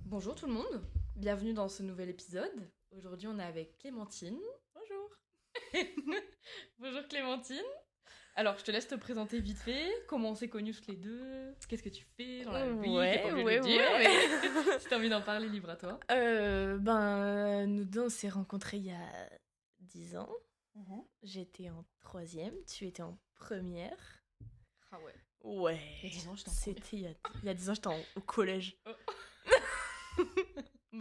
Bonjour tout le monde, bienvenue dans ce nouvel épisode. Aujourd'hui on est avec Clémentine. Bonjour. Bonjour Clémentine. Alors je te laisse te présenter vite fait, comment on s'est connus toutes les deux, qu'est-ce que tu fais dans la vie, t'es pas obligée de le dire, mais si t'as envie d'en parler, libre à toi. Nous deux on s'est rencontrés il y a 10 ans. J'étais en 3e, tu étais en première. Ah ouais. Ouais. Il y a 10 ans j'étais en C'était il y a 10 ans, j'étais au collège. Oh.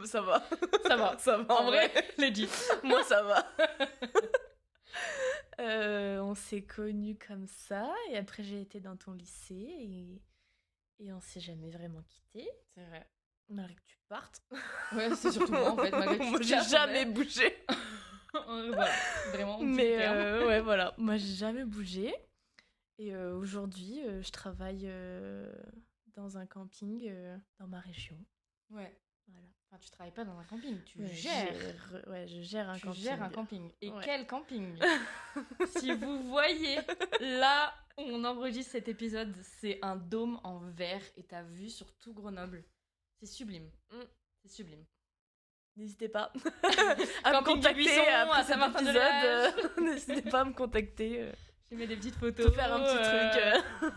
Ça va. Ça va. Ça va. En vrai, legit. Moi ça va. On s'est connus comme ça et après j'ai été dans ton lycée et on s'est jamais vraiment quittés. C'est vrai. Malgré que tu partes. Ouais, c'est surtout moi en fait. Moi j'ai jamais bougé. Voilà, vraiment. Mais ouais, voilà. Moi j'ai jamais bougé. Et aujourd'hui, je travaille dans un camping dans ma région. Ouais. Voilà. Enfin, tu travailles pas dans un camping, tu Ouais, gères. je gère un Tu camping. gères un camping. Et Ouais. quel camping. Si vous voyez là où on enregistre cet épisode, c'est un dôme en verre et t'as vu sur tout Grenoble. C'est sublime. C'est sublime. N'hésitez pas à me Camping du contacter Buisson, après à cet Saint-Martin-de-Lage. épisode. N'hésitez pas à me contacter. J'ai mis des petites photos. Pour faire un petit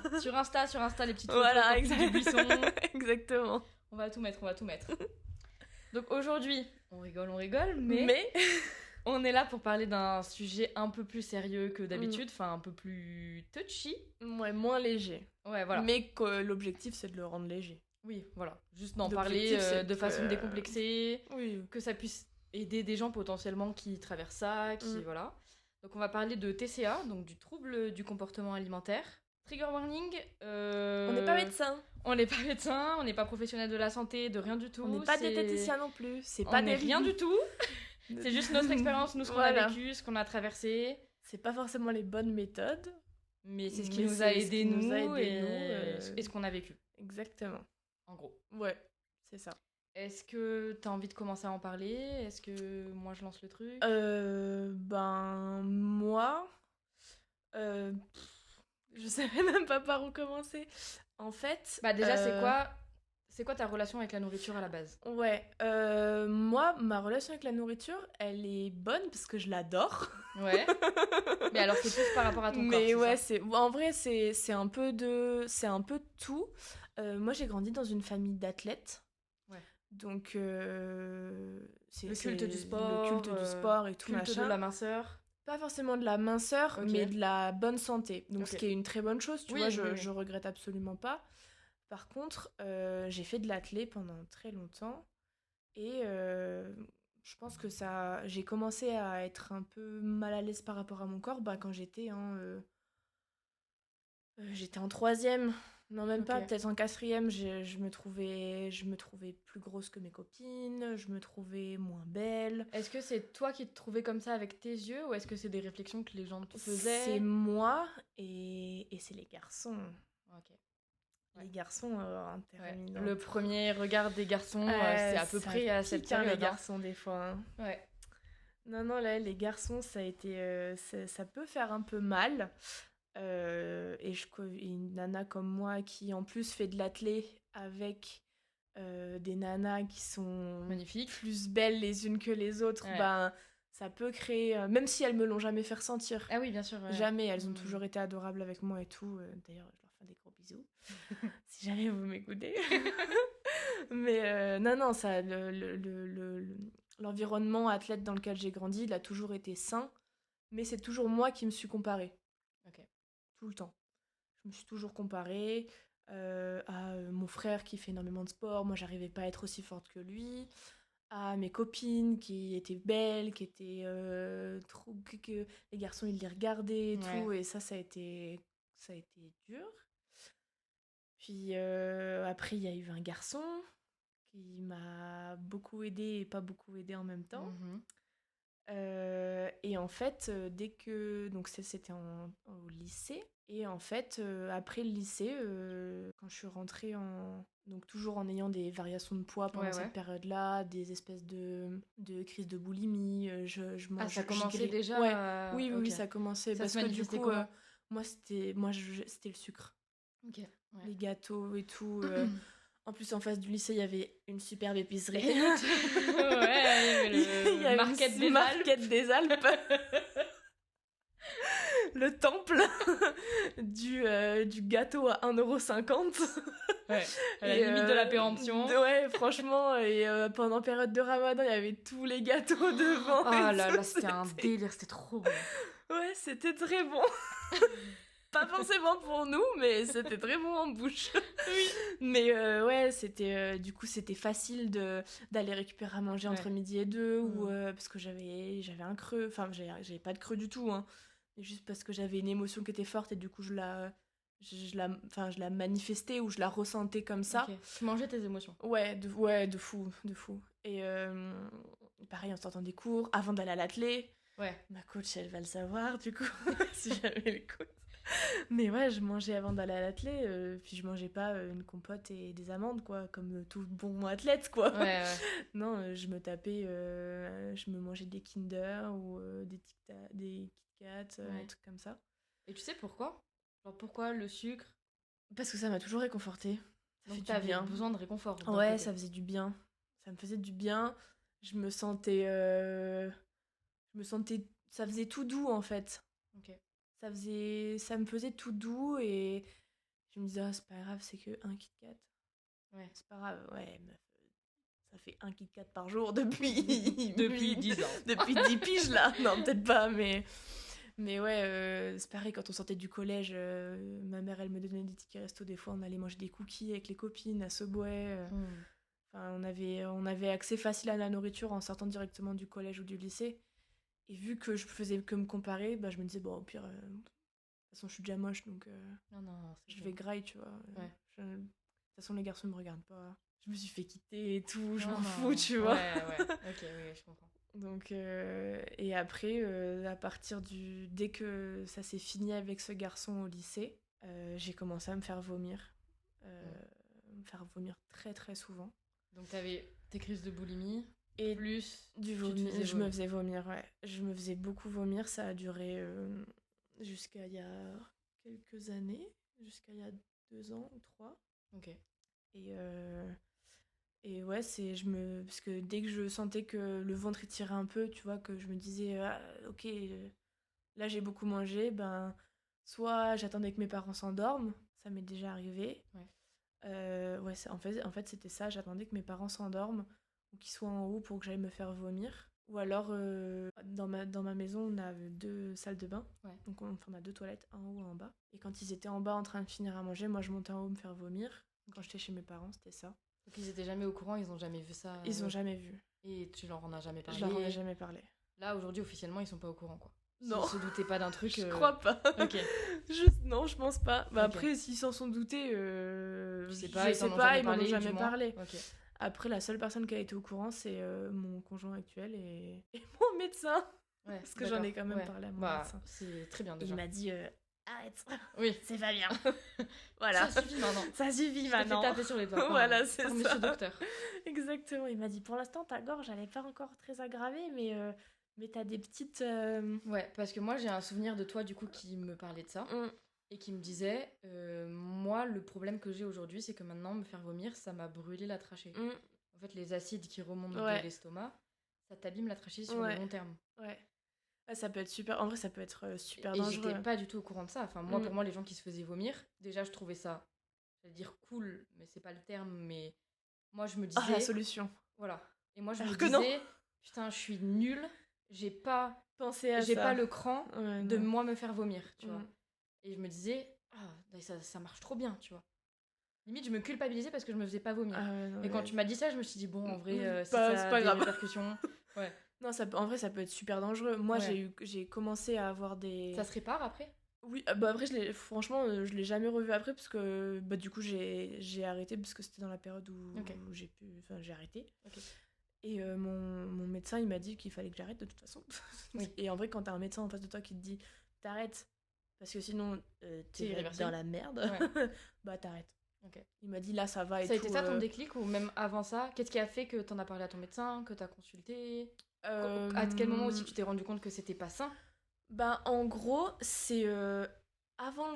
truc. Sur Insta, les petites photos. Voilà, Camping du Buisson. Exactement. On va tout mettre. Donc aujourd'hui, on rigole, mais on est là pour parler d'un sujet un peu plus sérieux que d'habitude, enfin un peu plus touchy. Ouais, moins léger. Ouais, voilà. Mais que l'objectif, c'est de le rendre léger. Oui, voilà. Juste d'en parler de façon décomplexée, que ça puisse aider des gens potentiellement qui traversent ça, voilà. Donc on va parler de TCA, donc du trouble du comportement alimentaire. Trigger warning. On n'est pas médecin. On n'est pas médecin, on n'est pas professionnel de la santé, de rien du tout. On n'est pas diététicien non plus. C'est on pas n'est rien du tout. C'est juste notre expérience, nous, ce qu'on a vécu, ce qu'on a traversé. C'est pas forcément les bonnes méthodes. Mais c'est ce qui nous a aidés, et ce qu'on a vécu. Exactement. En gros. Ouais, c'est ça. Est-ce que t'as envie de commencer à en parler ? Est-ce que moi je lance le truc ? Moi, je savais même pas par où commencer. En fait... Bah déjà, c'est quoi ta relation avec la nourriture à la base ? Ouais, moi, ma relation avec la nourriture, elle est bonne parce que je l'adore. Ouais. Mais alors, c'est plus par rapport à ton corps, Mais ouais, ça en vrai, c'est un peu de tout. Moi, j'ai grandi dans une famille d'athlètes. Ouais. Donc, c'est le culte du sport. Le culte du sport et tout, culte machin. de la minceur. Pas forcément de la minceur, mais de la bonne santé. Donc, ce qui est une très bonne chose, tu vois, je regrette absolument pas. Par contre, j'ai fait de l'athlé pendant très longtemps. Et je pense que j'ai commencé à être un peu mal à l'aise par rapport à mon corps quand j'étais j'étais en 3e. Non, même pas, peut-être en 4e, je me trouvais plus grosse que mes copines, je me trouvais moins belle. Est-ce que c'est toi qui te trouvais comme ça avec tes yeux ou est-ce que c'est des réflexions que les gens te faisaient ? C'est moi et c'est les garçons. Ok. Les garçons interminants. Le premier regard des garçons, c'est à peu près à cette période. Les garçons, des fois. Hein. Ouais. Non, là, les garçons, ça a été... ça peut faire un peu mal. Et une nana comme moi qui, en plus, fait de l'athlé avec des nanas qui sont magnifiques, plus belles les unes que les autres, ça peut créer... même si elles me l'ont jamais fait ressentir. Ah oui, bien sûr. Ouais. Jamais, elles ont toujours été adorables avec moi et tout. D'ailleurs, je leur fais des gros bisous. Si jamais vous m'écoutez. Mais non, ça, l'environnement athlète dans lequel j'ai grandi, il a toujours été sain. Mais c'est toujours moi qui me suis comparée. Ok. Tout le temps. Je me suis toujours comparée à mon frère qui fait énormément de sport. Moi, j'arrivais pas à être aussi forte que lui. À mes copines qui étaient belles, qui étaient que les garçons, ils les regardaient et tout. Et ça a été dur. Puis après, il y a eu un garçon qui m'a beaucoup aidée et pas beaucoup aidée en même temps. Et en fait, dès que... Donc c'était au lycée. Et en fait, après le lycée, quand je suis rentrée donc toujours en ayant des variations de poids pendant cette période-là, des espèces de crises de boulimie, ça commençait déjà Oui, okay. Ça commençait. Ça parce que du coup, moi c'était le sucre. Okay, les gâteaux et tout. En plus, en face du lycée, il y avait une superbe épicerie. Il y avait le Market des Alpes. Le temple du gâteau à 1,50€. Ouais, à la limite de la péremption. Ouais, franchement, et pendant période de Ramadan, il y avait tous les gâteaux devant. Oh là là, c'était un délire, c'était trop bon. Ouais, c'était très bon. Pas forcément pour nous, mais c'était très bon en bouche. Oui. Mais ouais, c'était du coup c'était facile d'aller récupérer à manger entre midi et 2 ou parce que j'avais un creux, enfin j'avais pas de creux du tout, hein. Juste parce que j'avais une émotion qui était forte et du coup je la manifestais ou je la ressentais comme ça. Okay. Tu mangeais tes émotions. Ouais, de fou. Et pareil, en sortant des cours, avant d'aller à l'athlé. Ouais. Ma coach, elle va le savoir, du coup, si jamais elle écoute. Mais ouais, je mangeais avant d'aller à l'athlé, puis je mangeais pas une compote et des amandes, quoi, comme tout bon athlète, quoi. Ouais. Non, je me tapais, je me mangeais des Kinder ou des Kit Kat, des trucs comme ça. Et tu sais pourquoi ? Genre pourquoi le sucre ? Parce que ça m'a toujours réconfortée. Donc t'avais besoin de réconfort. Ouais, ça faisait du bien. Ça me faisait du bien. Je me sentais... Ça faisait tout doux, en fait. Ok. Ça me faisait tout doux et je me disais, c'est pas grave, c'est que un Kit Kat. Ouais. C'est pas grave, ouais, meuf. Ça fait un Kit Kat par jour depuis... depuis 10 ans. Depuis 10 piges, là. Non, peut-être pas, mais ouais, c'est pareil, quand on sortait du collège, ma mère, elle me donnait des tickets resto. Des fois, on allait manger des cookies avec les copines à Subway. Enfin, on avait accès facile à la nourriture en sortant directement du collège ou du lycée. Et vu que je faisais que me comparer, bah, je me disais, bon, au pire, de toute façon, je suis déjà moche, donc je vais graille, tu vois. Ouais. De toute façon, les garçons me regardent pas. Je me suis fait quitter et tout, je m'en fous, tu vois. Ouais. Ok, oui, je comprends. Donc, et après, à partir dès que ça s'est fini avec ce garçon au lycée, j'ai commencé à me faire vomir. Me faire vomir très très souvent. Donc t'avais tes crises de boulimie et plus du vomi. Je me faisais vomir, ouais. Je me faisais beaucoup vomir. Ça a duré jusqu'à il y a quelques années, jusqu'à il y a 2 ans ou 3. Ok. Et ouais, parce que dès que je sentais que le ventre étirait un peu, tu vois, que je me disais, ok, là j'ai beaucoup mangé, ben, soit j'attendais que mes parents s'endorment, ça m'est déjà arrivé. Ouais, en fait c'était ça, j'attendais que mes parents s'endorment ou qu'ils soient en haut pour que j'aille me faire vomir. Ou alors, dans ma maison, on a 2 salles de bain, donc on a 2 toilettes, en haut et en bas. Et quand ils étaient en bas en train de finir à manger, moi je montais en haut me faire vomir. Quand j'étais chez mes parents, c'était ça. Donc ils étaient jamais au courant, ils ont jamais vu ça. Ils ont jamais vu. Et tu leur en as jamais parlé. Je leur en ai jamais parlé. Là aujourd'hui officiellement ils sont pas au courant, quoi. Non. Ils se doutaient pas d'un truc. Je crois pas. Ok. Non, je pense pas. Bah après s'ils s'en sont doutés, je sais pas, ils m'en ont jamais parlé. Okay. Après la seule personne qui a été au courant c'est mon conjoint actuel et mon médecin. Ouais, parce que j'en ai quand même parlé à mon médecin. C'est très bien déjà. Il m'a dit arrête. Oui, c'est pas bien. Voilà. Ça suffit maintenant. Ça suffit maintenant. Je t'ai tapé sur les doigts. Voilà, c'est ça. Monsieur docteur. Exactement. Il m'a dit pour l'instant ta gorge elle est pas encore très aggravée, mais t'as des petites. Ouais, parce que moi j'ai un souvenir de toi du coup qui me parlait de ça et qui me disait moi le problème que j'ai aujourd'hui c'est que maintenant me faire vomir ça m'a brûlé la trachée. En fait les acides qui remontent de l'estomac ça t'abîme la trachée sur le long terme. Ouais. Ah, ça peut être super. En vrai, ça peut être super dangereux. Et j'étais pas du tout au courant de ça. Enfin, moi, pour moi, les gens qui se faisaient vomir, déjà, je trouvais ça, j'allais dire cool, mais c'est pas le terme, mais moi, je me disais. Ah, la solution. Voilà. Et moi, je me disais, putain, je suis nulle, j'ai pas pensé à ça. J'ai pas le cran de moi me faire vomir, tu vois. Et je me disais, ça marche trop bien, tu vois. Limite, je me culpabilisais parce que je me faisais pas vomir. Et quand tu m'as dit ça, je me suis dit, bon, en vrai, c'est pas grave. Répercussions. Ouais. Non, en vrai, ça peut être super dangereux. Moi, j'ai commencé à avoir des... Ça se répare après ? Oui, bah après, franchement, je l'ai jamais revu après parce que bah, du coup, j'ai arrêté parce que c'était dans la période où j'ai arrêté. Et mon médecin, il m'a dit qu'il fallait que j'arrête de toute façon. Oui. Et en vrai, quand t'as un médecin en face de toi qui te dit t'arrêtes, parce que sinon t'es dans la merde, bah t'arrêtes. Okay. Il m'a dit là ça va et ça a été ça ton déclic ou même avant ça? Qu'est-ce qui a fait que t'en as parlé à ton médecin, que t'as consulté? À quel moment aussi tu t'es rendu compte que c'était pas sain? Ben en gros c'est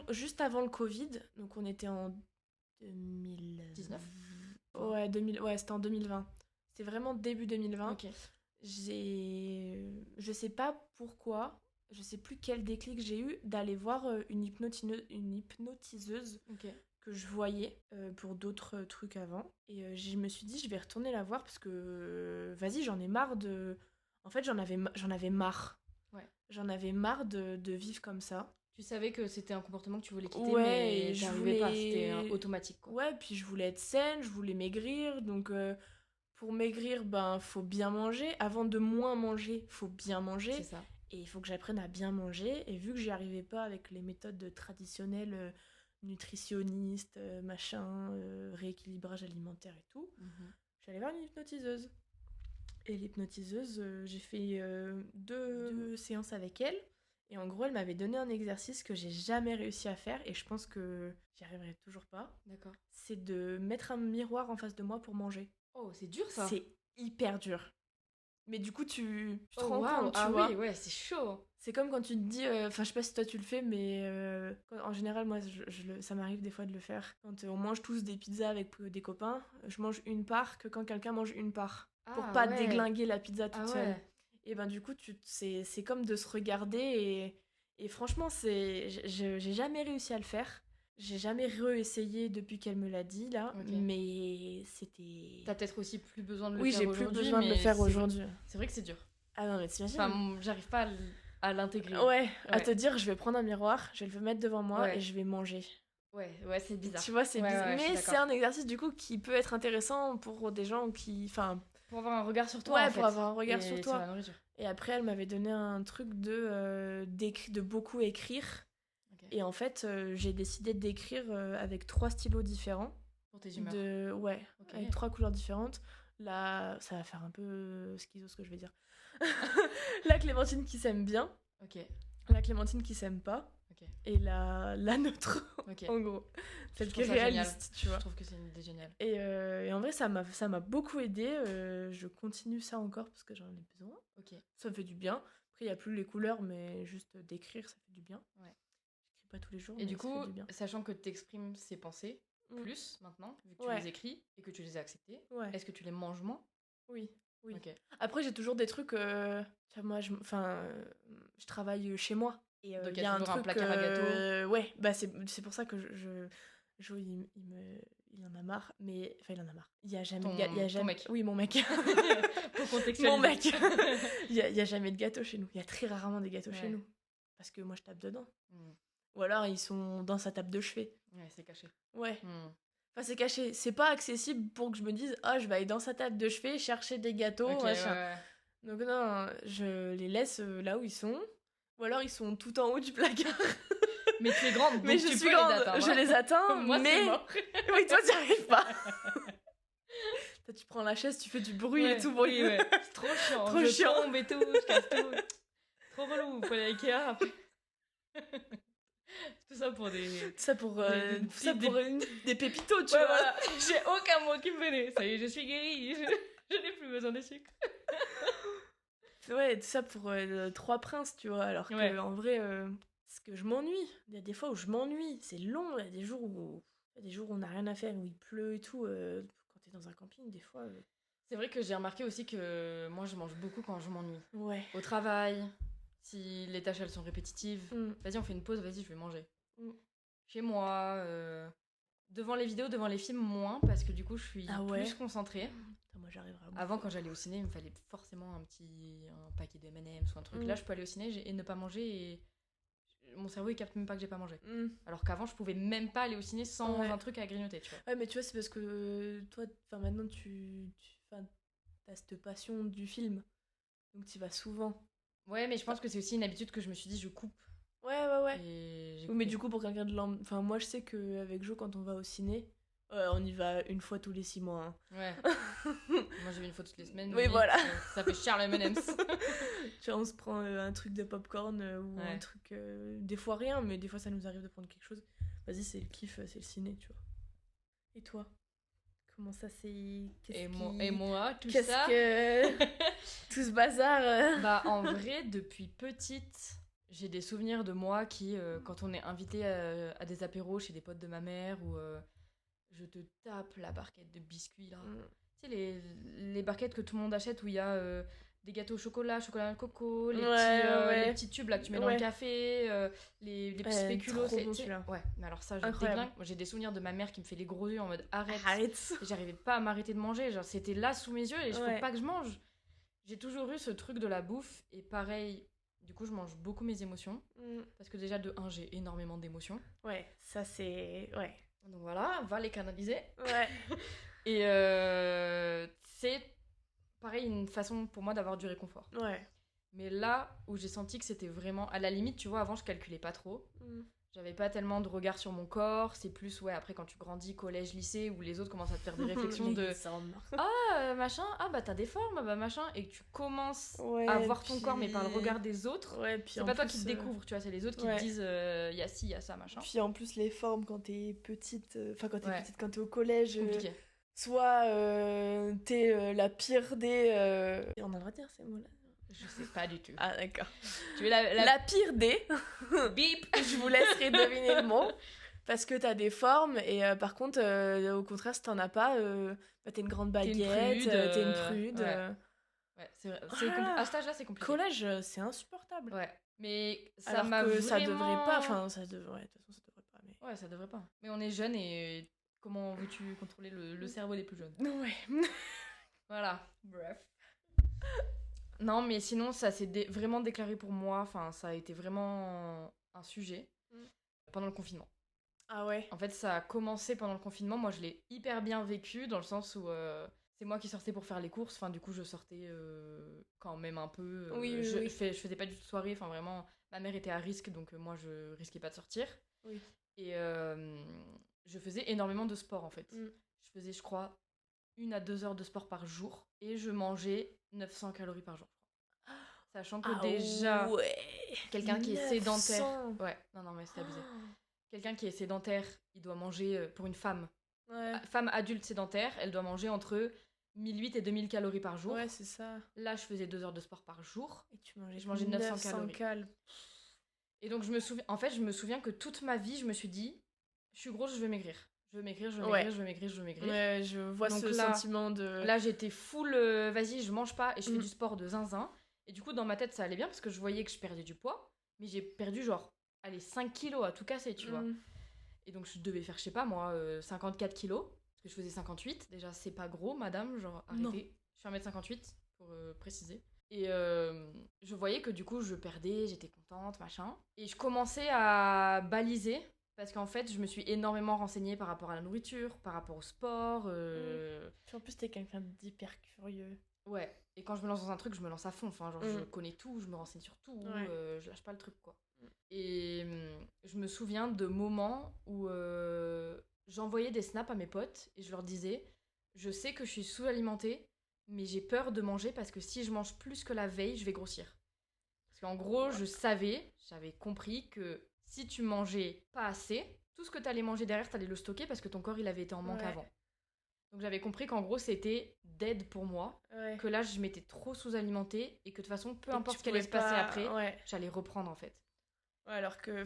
juste avant le Covid, donc on était en 2019. Ouais, c'était en 2020. C'est vraiment début 2020. Okay. Je sais pas pourquoi, je sais plus quel déclic j'ai eu d'aller voir une hypnotiseuse okay. que je voyais pour d'autres trucs avant. Et je me suis dit, je vais retourner la voir parce que, vas-y, j'en ai marre de... En fait, j'en avais marre. Ouais. J'en avais marre de vivre comme ça. Tu savais que c'était un comportement que tu voulais quitter, mais j'arrivais pas, c'était automatique. Quoi. Ouais, puis je voulais être saine, je voulais maigrir, donc pour maigrir, ben, faut bien manger. Avant de moins manger, faut bien manger. C'est ça. Et il faut que j'apprenne à bien manger. Et vu que j'y arrivais pas avec les méthodes traditionnelles, nutritionnistes, rééquilibrage alimentaire et tout, j'allais voir une hypnotiseuse. Et l'hypnotiseuse, j'ai fait 2 séances avec elle. Et en gros, elle m'avait donné un exercice que j'ai jamais réussi à faire. Et je pense que j'y arriverai toujours pas. D'accord. C'est de mettre un miroir en face de moi pour manger. Oh, c'est dur ça. C'est hyper dur. Mais du coup, tu te rends compte, tu vois. Oui, ouais, c'est chaud. C'est comme quand tu te dis... Enfin, je sais pas si toi tu le fais, mais en général, moi, ça m'arrive des fois de le faire. Quand on mange tous des pizzas avec des copains, je mange une part que quand quelqu'un mange une part. Pour pas déglinguer la pizza toute seule. Et ben du coup, c'est comme de se regarder et franchement, j'ai jamais réussi à le faire. J'ai jamais réessayé depuis qu'elle me l'a dit, là. Okay. Mais c'était... T'as peut-être aussi plus besoin de le faire aujourd'hui. Oui, j'ai plus besoin de le faire aujourd'hui. C'est vrai que c'est dur. Ah non, mais t'imagines. Enfin, j'arrive pas à l'intégrer. Ouais, à te dire, je vais prendre un miroir, je vais le mettre devant moi et je vais manger. Ouais, c'est bizarre. Tu vois, c'est bizarre. Mais c'est un exercice, du coup, qui peut être intéressant pour des gens qui... Enfin, pour avoir un regard sur toi, ouais, en fait. pour avoir un regard sur toi. Sur la nourriture. Et après, elle m'avait donné un truc de beaucoup écrire. Okay. Et en fait, j'ai décidé d'écrire avec 3 stylos différents. Pour tes humeurs. Ouais, okay. Avec 3 couleurs différentes. Là, ça va faire un peu schizo ce que je vais dire. La clémentine qui s'aime bien. Ok. La clémentine qui s'aime pas. Okay. Et la neutre, okay. En gros. Celle qui est réaliste, tu vois. Je trouve que c'est une idée géniale. Et en vrai, ça m'a beaucoup aidé. Je continue ça encore parce que j'en ai besoin. Okay. Ça me fait du bien. Après, il n'y a plus les couleurs, mais juste d'écrire, ça fait du bien. Ouais. J'écris pas tous les jours, et mais du coup, ça fait du bien. Sachant que tu exprimes ces pensées, plus maintenant, vu que tu les écris et que tu les as acceptées, est-ce que tu les manges moins? Oui. Okay. Après, j'ai toujours des trucs... moi, je travaille chez moi. Et donc, il y a toujours un placard à gâteaux. Ouais, bah c'est pour ça que Jo, il en a marre, mais... Enfin, il en a marre. Il y a jamais... Ton mec. Oui, mon mec. Pour contextualiser. Mon mec. Il y a jamais de gâteaux chez nous. Il y a très rarement des gâteaux chez nous. Parce que moi, je tape dedans. Ou alors, ils sont dans sa table de chevet. Ouais, c'est caché. Ouais. Enfin, c'est caché. C'est pas accessible pour que je me dise « Ah, je vais aller dans sa table de chevet chercher des gâteaux. Okay, machin. Ouais. » Donc non, je les laisse là où ils sont. Ou alors, ils sont tout en haut du placard. Mais tu es grande, donc mais je suis grande. Les atteindre. Je les atteins, moi, mais... c'est mort. Oui, toi, t'y arrives pas. Toi, tu prends la chaise, tu fais du bruit et tout. Oui, ouais. C'est trop chiant. Trop chiant. Tombe et tout, je casse tout. Trop relou, faut aller à Ikea après. Tout ça pour des... des pépitos, tu vois. Voilà. J'ai aucun mot qui me venait. Ça y est, je suis guérie. Je n'ai plus besoin de sucre. Ouais, tout ça pour 3 princes, tu vois. Alors que en vrai, c'est que je m'ennuie. Il y a des fois où je m'ennuie. C'est long. Il y a des jours où on n'a rien à faire, où il pleut et tout. Quand t'es dans un camping, des fois... C'est vrai que j'ai remarqué aussi que moi, je mange beaucoup quand je m'ennuie. Ouais. Au travail... Si les tâches, elles sont répétitives, vas-y, on fait une pause, vas-y, je vais manger. Chez moi, devant les vidéos, devant les films, moins, parce que du coup, je suis plus concentrée. Moi, j'arriverai à avant, quand j'allais au ciné, il me fallait forcément un paquet de M&M's ou un truc. Là, je peux aller au ciné et ne pas manger et mon cerveau, il capte même pas que j'ai pas mangé. Alors qu'avant, je pouvais même pas aller au ciné sans un truc à grignoter, tu vois. Ouais, mais tu vois, c'est parce que toi, maintenant, t'as cette passion du film. Donc, tu vas souvent. Ouais, mais je pense que c'est aussi une habitude que je me suis dit, je coupe. Ouais. Oui, mais du coup, pour quelqu'un de lambda... Enfin, moi, je sais qu'avec Jo, quand on va au ciné, On y va une fois tous les 6 mois. Hein. Ouais. Moi, j'ai une fois toutes les semaines. Oui, voilà. Ça fait cher le M&M's. Tu vois, on se prend un truc de popcorn ou un truc... des fois rien, mais des fois, ça nous arrive de prendre quelque chose. Vas-y, c'est le kiff, c'est le ciné, tu vois. Et toi ? Comment ça c'est... Et moi, tout ça tout ce bazar Bah, en vrai, depuis petite, j'ai des souvenirs de moi qui, quand on est invité à des apéros chez des potes de ma mère, où je te tape la barquette de biscuits, là. Tu sais, les barquettes que tout le monde achète, où il y a des gâteaux au chocolat au coco, les petits tubes là que tu mets dans le café, les petits spéculoos. C'est bon, celui-là. Ouais, mais alors ça, je déglingue. Moi, j'ai des souvenirs de ma mère qui me fait les gros yeux en mode arrête. Et j'arrivais pas à m'arrêter de manger. Genre, c'était là sous mes yeux et je faut pas que je mange. J'ai toujours eu ce truc de la bouffe. Et pareil, du coup, je mange beaucoup mes émotions. Parce que déjà, de 1, j'ai énormément d'émotions. Ouais, ça c'est... Ouais. Donc voilà, va les canaliser. Ouais. Et c'est pareil, une façon pour moi d'avoir du réconfort. Ouais. Mais là où j'ai senti que c'était vraiment... À la limite, tu vois, avant, je calculais pas trop. J'avais pas tellement de regard sur mon corps. C'est plus, après, quand tu grandis, collège, lycée, où les autres commencent à te faire des réflexions de... machin, bah t'as des formes, bah machin. Et que tu commences à voir ton corps, mais par le regard des autres. Ouais, puis c'est pas toi qui te découvres, tu vois, c'est les autres qui te disent il y a ci, il y a ça, machin. Puis en plus, les formes, quand t'es petite... Enfin, quand t'es petite, quand t'es au collège... Compliqué. Soit t'es la pire des... On a le droit de dire ces mots-là? Je sais pas du tout. Ah, d'accord. Tu es la pire des... Bip. Je vous laisserai deviner le mot. Parce que t'as des formes, et par contre, au contraire, si t'en as pas, t'es une grande baguette, t'es une prude. Ouais, c'est vrai. À cet âge-là, c'est compliqué. Collège, c'est insupportable. Ouais. Mais ça alors m'a que vraiment... ça devrait pas, enfin, ça devrait... De toute façon, ça devrait pas, mais... Ouais, ça devrait pas. Mais on est jeunes et... Comment veux-tu contrôler le cerveau des plus jeunes? Ouais. Voilà. Bref. Non, mais sinon, ça s'est vraiment déclaré pour moi. Enfin, ça a été vraiment un sujet pendant le confinement. Ah ouais? En fait, ça a commencé pendant le confinement. Moi, je l'ai hyper bien vécu dans le sens où c'est moi qui sortais pour faire les courses. Enfin, du coup, je sortais quand même un peu. Je faisais pas du tout de soirée. Enfin, vraiment, ma mère était à risque, donc moi, je risquais pas de sortir. Oui. Et je faisais énormément de sport, en fait. Je faisais, je crois, 1 à 2 heures de sport par jour. Et je mangeais 900 calories par jour. Sachant que déjà, quelqu'un qui est sédentaire... Ouais, non, mais c'est abusé. Quelqu'un qui est sédentaire, il doit manger, pour une femme, femme adulte sédentaire, elle doit manger entre 1008 et 2000 calories par jour. Ouais, c'est ça. Là, je faisais 2 heures de sport par jour. Et je mangeais 900 calories. Et donc, je me souviens que toute ma vie, je me suis dit, je suis grosse, je veux maigrir. Je veux maigrir. Ouais, je vois donc ce sentiment de... Là, j'étais full, vas-y, je mange pas et je fais du sport de zinzin. Et du coup, dans ma tête, ça allait bien parce que je voyais que je perdais du poids. Mais j'ai perdu 5 kilos à tout casser, tu vois. Et donc, je devais faire, je sais pas moi, 54 kilos. Parce que je faisais 58. Déjà, c'est pas gros, madame, genre, arrêtez. Non. Je suis 1m58, pour préciser. Et je voyais que du coup, je perdais, j'étais contente, machin. Et je commençais à baliser. Parce qu'en fait, je me suis énormément renseignée par rapport à la nourriture, par rapport au sport. En plus, t'es quelqu'un d'hyper curieux. Ouais. Et quand je me lance dans un truc, je me lance à fond. Enfin, genre, je connais tout, je me renseigne sur tout. Je lâche pas le truc, quoi. Et je me souviens de moments où j'envoyais des snaps à mes potes et je leur disais, je sais que je suis sous-alimentée, mais j'ai peur de manger parce que si je mange plus que la veille, je vais grossir. Parce qu'en gros, j'avais compris que si tu mangeais pas assez, tout ce que t'allais manger derrière, t'allais le stocker parce que ton corps, il avait été en manque avant. Donc j'avais compris qu'en gros, c'était dead pour moi, que là, je m'étais trop sous-alimentée et que de toute façon, peu importe ce qui allait se passer après, j'allais reprendre en fait. Ouais, alors que,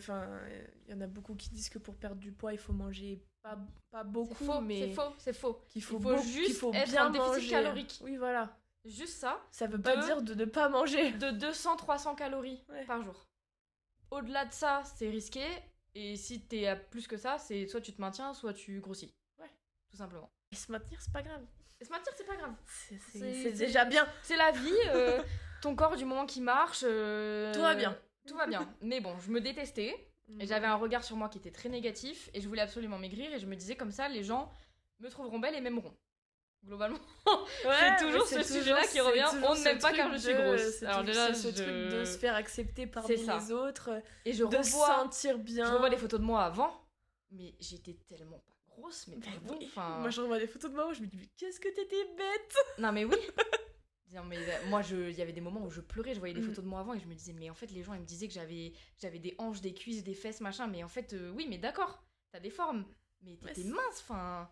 il y en a beaucoup qui disent que pour perdre du poids, il faut manger pas beaucoup, c'est faux. Qu'il faut juste être bien en déficit manger. Calorique. Oui, voilà. Juste ça. Ça veut pas dire de ne pas manger. De 200-300 calories par jour. Au-delà de ça, c'est risqué. Et si t'es à plus que ça, c'est soit tu te maintiens, soit tu grossis. Ouais. Tout simplement. Et se maintenir, c'est pas grave. C'est déjà bien. C'est la vie. Ton corps, du moment qu'il marche... Tout va bien. Tout va bien. Mais bon, je me détestais. Et j'avais un regard sur moi qui était très négatif. Et je voulais absolument maigrir. Et je me disais comme ça, les gens me trouveront belle et m'aimeront. Globalement, c'est toujours ce sujet-là qui revient. On ne m'aime pas car je suis grosse. Alors déjà, ce truc de se faire accepter parmi les autres. Et de se sentir bien. Je revois les photos de moi avant. Mais j'étais tellement pas grosse, mais bon, moi je revois des photos de moi où je me dis mais qu'est-ce que t'étais bête. Non mais oui. Non mais moi il y avait des moments où je pleurais, je voyais des photos de moi avant et je me disais mais en fait les gens ils me disaient que j'avais des hanches, des cuisses, des fesses machin, mais en fait oui mais d'accord, t'as des formes, mais t'étais mince, enfin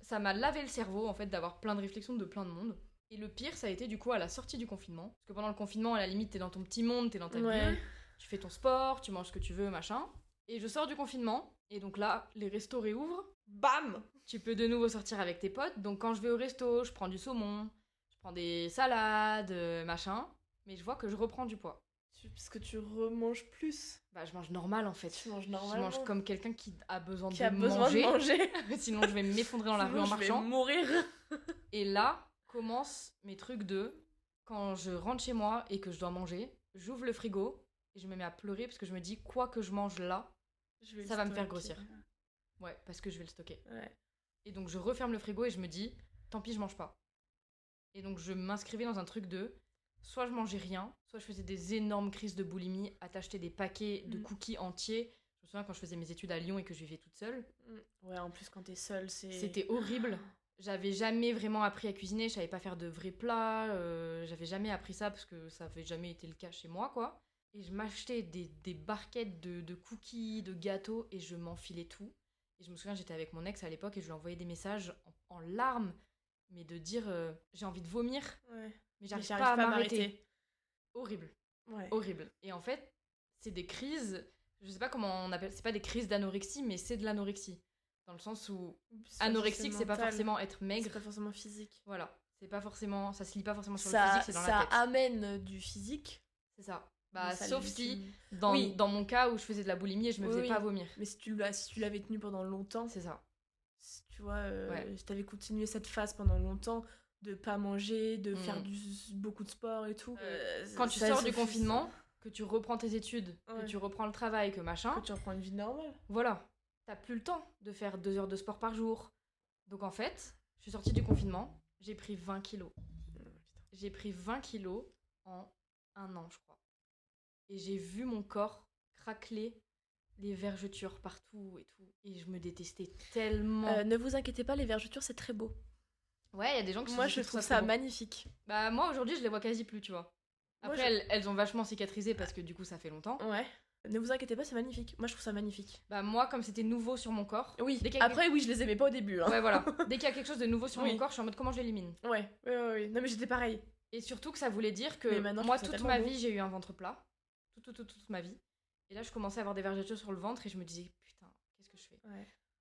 ça m'a lavé le cerveau en fait d'avoir plein de réflexions de plein de monde. Et le pire ça a été du coup à la sortie du confinement, parce que pendant le confinement à la limite t'es dans ton petit monde, t'es dans ta bulle, tu fais ton sport, tu manges ce que tu veux machin, et je sors du confinement et donc là les restos réouvrent, bam, tu peux de nouveau sortir avec tes potes, donc quand je vais au resto je prends du saumon, je prends des salades, machin, mais je vois que je reprends du poids. Parce que tu remanges plus. Bah, je mange normal en fait. Tu manges normalement. Je mange comme quelqu'un qui a besoin de manger. Sinon, je vais m'effondrer dans la rue en marchant. Je vais mourir. Et là, commencent mes trucs de quand je rentre chez moi et que je dois manger, j'ouvre le frigo et je me mets à pleurer parce que je me dis quoi que je mange là, ça va me faire grossir. Ouais, parce que je vais le stocker. Ouais. Et donc, je referme le frigo et je me dis tant pis, je mange pas. Et donc, je m'inscrivais dans un truc de soit je mangeais rien, soit je faisais des énormes crises de boulimie à t'acheter des paquets de cookies entiers. Je me souviens quand je faisais mes études à Lyon et que je vivais toute seule. Ouais, en plus quand t'es seule, c'était horrible. J'avais jamais vraiment appris à cuisiner, je savais pas faire de vrais plats, j'avais jamais appris ça parce que ça avait jamais été le cas chez moi, quoi. Et je m'achetais des barquettes de cookies, de gâteaux et je m'enfilais tout. Et je me souviens, j'étais avec mon ex à l'époque et je lui envoyais des messages en larmes, mais de dire j'ai envie de vomir. Ouais. Mais j'arrive pas à m'arrêter. Horrible. Ouais. Horrible. Et en fait, c'est des crises, je sais pas comment on appelle, c'est pas des crises d'anorexie, mais c'est de l'anorexie. Dans le sens où anorexique, c'est pas forcément être maigre. C'est pas forcément physique. Voilà. C'est pas forcément, ça se lit pas forcément sur le physique, c'est dans la tête. Ça amène du physique. C'est ça. Bah, sauf si, dans mon cas où je faisais de la boulimie et je me faisais pas vomir. Mais si tu l'avais tenu pendant longtemps. C'est ça. Tu vois, si t'avais continué cette phase pendant longtemps, de pas manger, de faire beaucoup de sport et tout. Quand tu sors du confinement, que tu reprends tes études, que tu reprends le travail, que machin. Que tu reprends une vie normale. Voilà. T'as plus le temps de faire 2 heures de sport par jour. Donc en fait, je suis sortie du confinement, j'ai pris 20 kilos. J'ai pris 20 kilos en 1 an, je crois. Et j'ai vu mon corps craqueler, les vergetures partout et tout. Et je me détestais tellement. Ne vous inquiétez pas, les vergetures, c'est très beau. Ouais, il y a des gens qui Moi, je trouve ça magnifique. Bah, moi, aujourd'hui, je les vois quasi plus, tu vois. Après, elles ont vachement cicatrisé parce que du coup, ça fait longtemps. Ouais. Ne vous inquiétez pas, c'est magnifique. Moi, je trouve ça magnifique. Bah, moi, comme c'était nouveau sur mon corps. Oui, après, oui, je les aimais pas au début. Hein. Ouais, voilà. Dès qu'il y a quelque chose de nouveau sur mon corps, je suis en mode comment je l'élimine. Ouais. Non, mais j'étais pareil. Et surtout que ça voulait dire que moi, toute ma vie, j'ai eu un ventre plat. Toute ma vie. Et là, je commençais à avoir des vergetures sur le ventre et je me disais, putain, qu'est-ce que je fais ?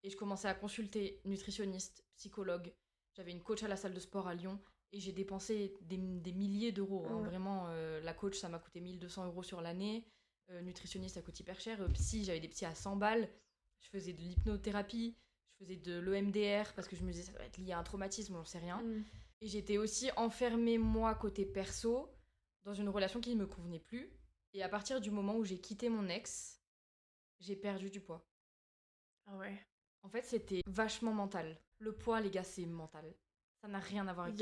Et je commençais à consulter nutritionniste, psychologue. J'avais une coach à la salle de sport à Lyon et j'ai dépensé des milliers d'euros. Hein. Vraiment, la coach, ça m'a coûté 1 200 € sur l'année. Nutritionniste, ça coûte hyper cher. Psy, j'avais des psys à 100 balles. Je faisais de l'hypnothérapie. Je faisais de l'EMDR parce que je me disais, ça doit être lié à un traumatisme, j'en sais rien. Et j'étais aussi enfermée, moi, côté perso, dans une relation qui ne me convenait plus. Et à partir du moment où j'ai quitté mon ex, j'ai perdu du poids. Ah ouais. En fait, c'était vachement mental. Le poids, les gars, c'est mental. Ça n'a rien à voir avec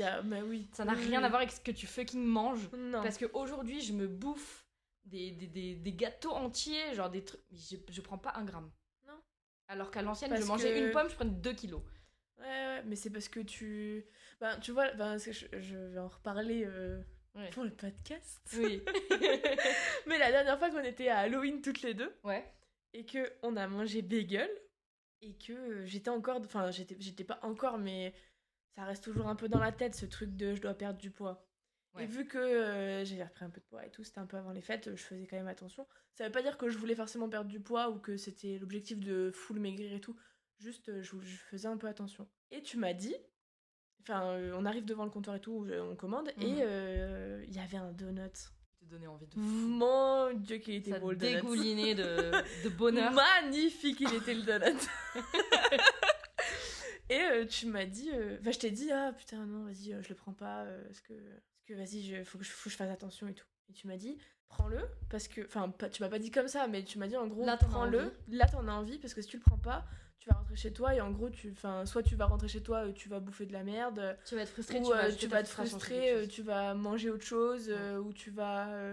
ça n'a rien à voir avec ce que tu fucking manges. Non. Parce qu'aujourd'hui, je me bouffe des gâteaux entiers, genre des trucs. Je prends pas 1 gramme. Non. Alors qu'à l'ancienne, je mangeais une pomme, je prenais 2 kilos. Ouais, mais c'est parce que tu... Ben, tu vois, je vais en reparler pour le podcast. Oui. Mais la dernière fois qu'on était à Halloween toutes les deux, et qu'on a mangé bagel, et que j'étais encore... Enfin, j'étais pas encore, mais ça reste toujours un peu dans la tête, ce truc de je dois perdre du poids. Ouais. Et vu que j'avais repris un peu de poids et tout, c'était un peu avant les fêtes, je faisais quand même attention. Ça veut pas dire que je voulais forcément perdre du poids ou que c'était l'objectif de full maigrir et tout. Juste, je faisais un peu attention. Et tu m'as dit... Enfin, on arrive devant le comptoir et tout, on commande, et il y avait un donut. Te donnait envie de fou. Mon Dieu, qu'il était beau le donut. Ça dégoulinait de bonheur. Magnifique, il était le donut. Et tu m'as dit... je t'ai dit, ah putain, non, vas-y, je le prends pas, parce que vas-y, faut que je fasse attention et tout. Et tu m'as dit, prends-le, parce que... Enfin, tu m'as pas dit comme ça, mais tu m'as dit, en gros, prends-le. Là, t'en as envie, parce que si tu le prends pas... tu vas rentrer chez toi et en gros soit tu vas rentrer chez toi, tu vas bouffer de la merde, tu vas être frustré, ou tu vas être frustré, tu vas manger autre chose, ou tu vas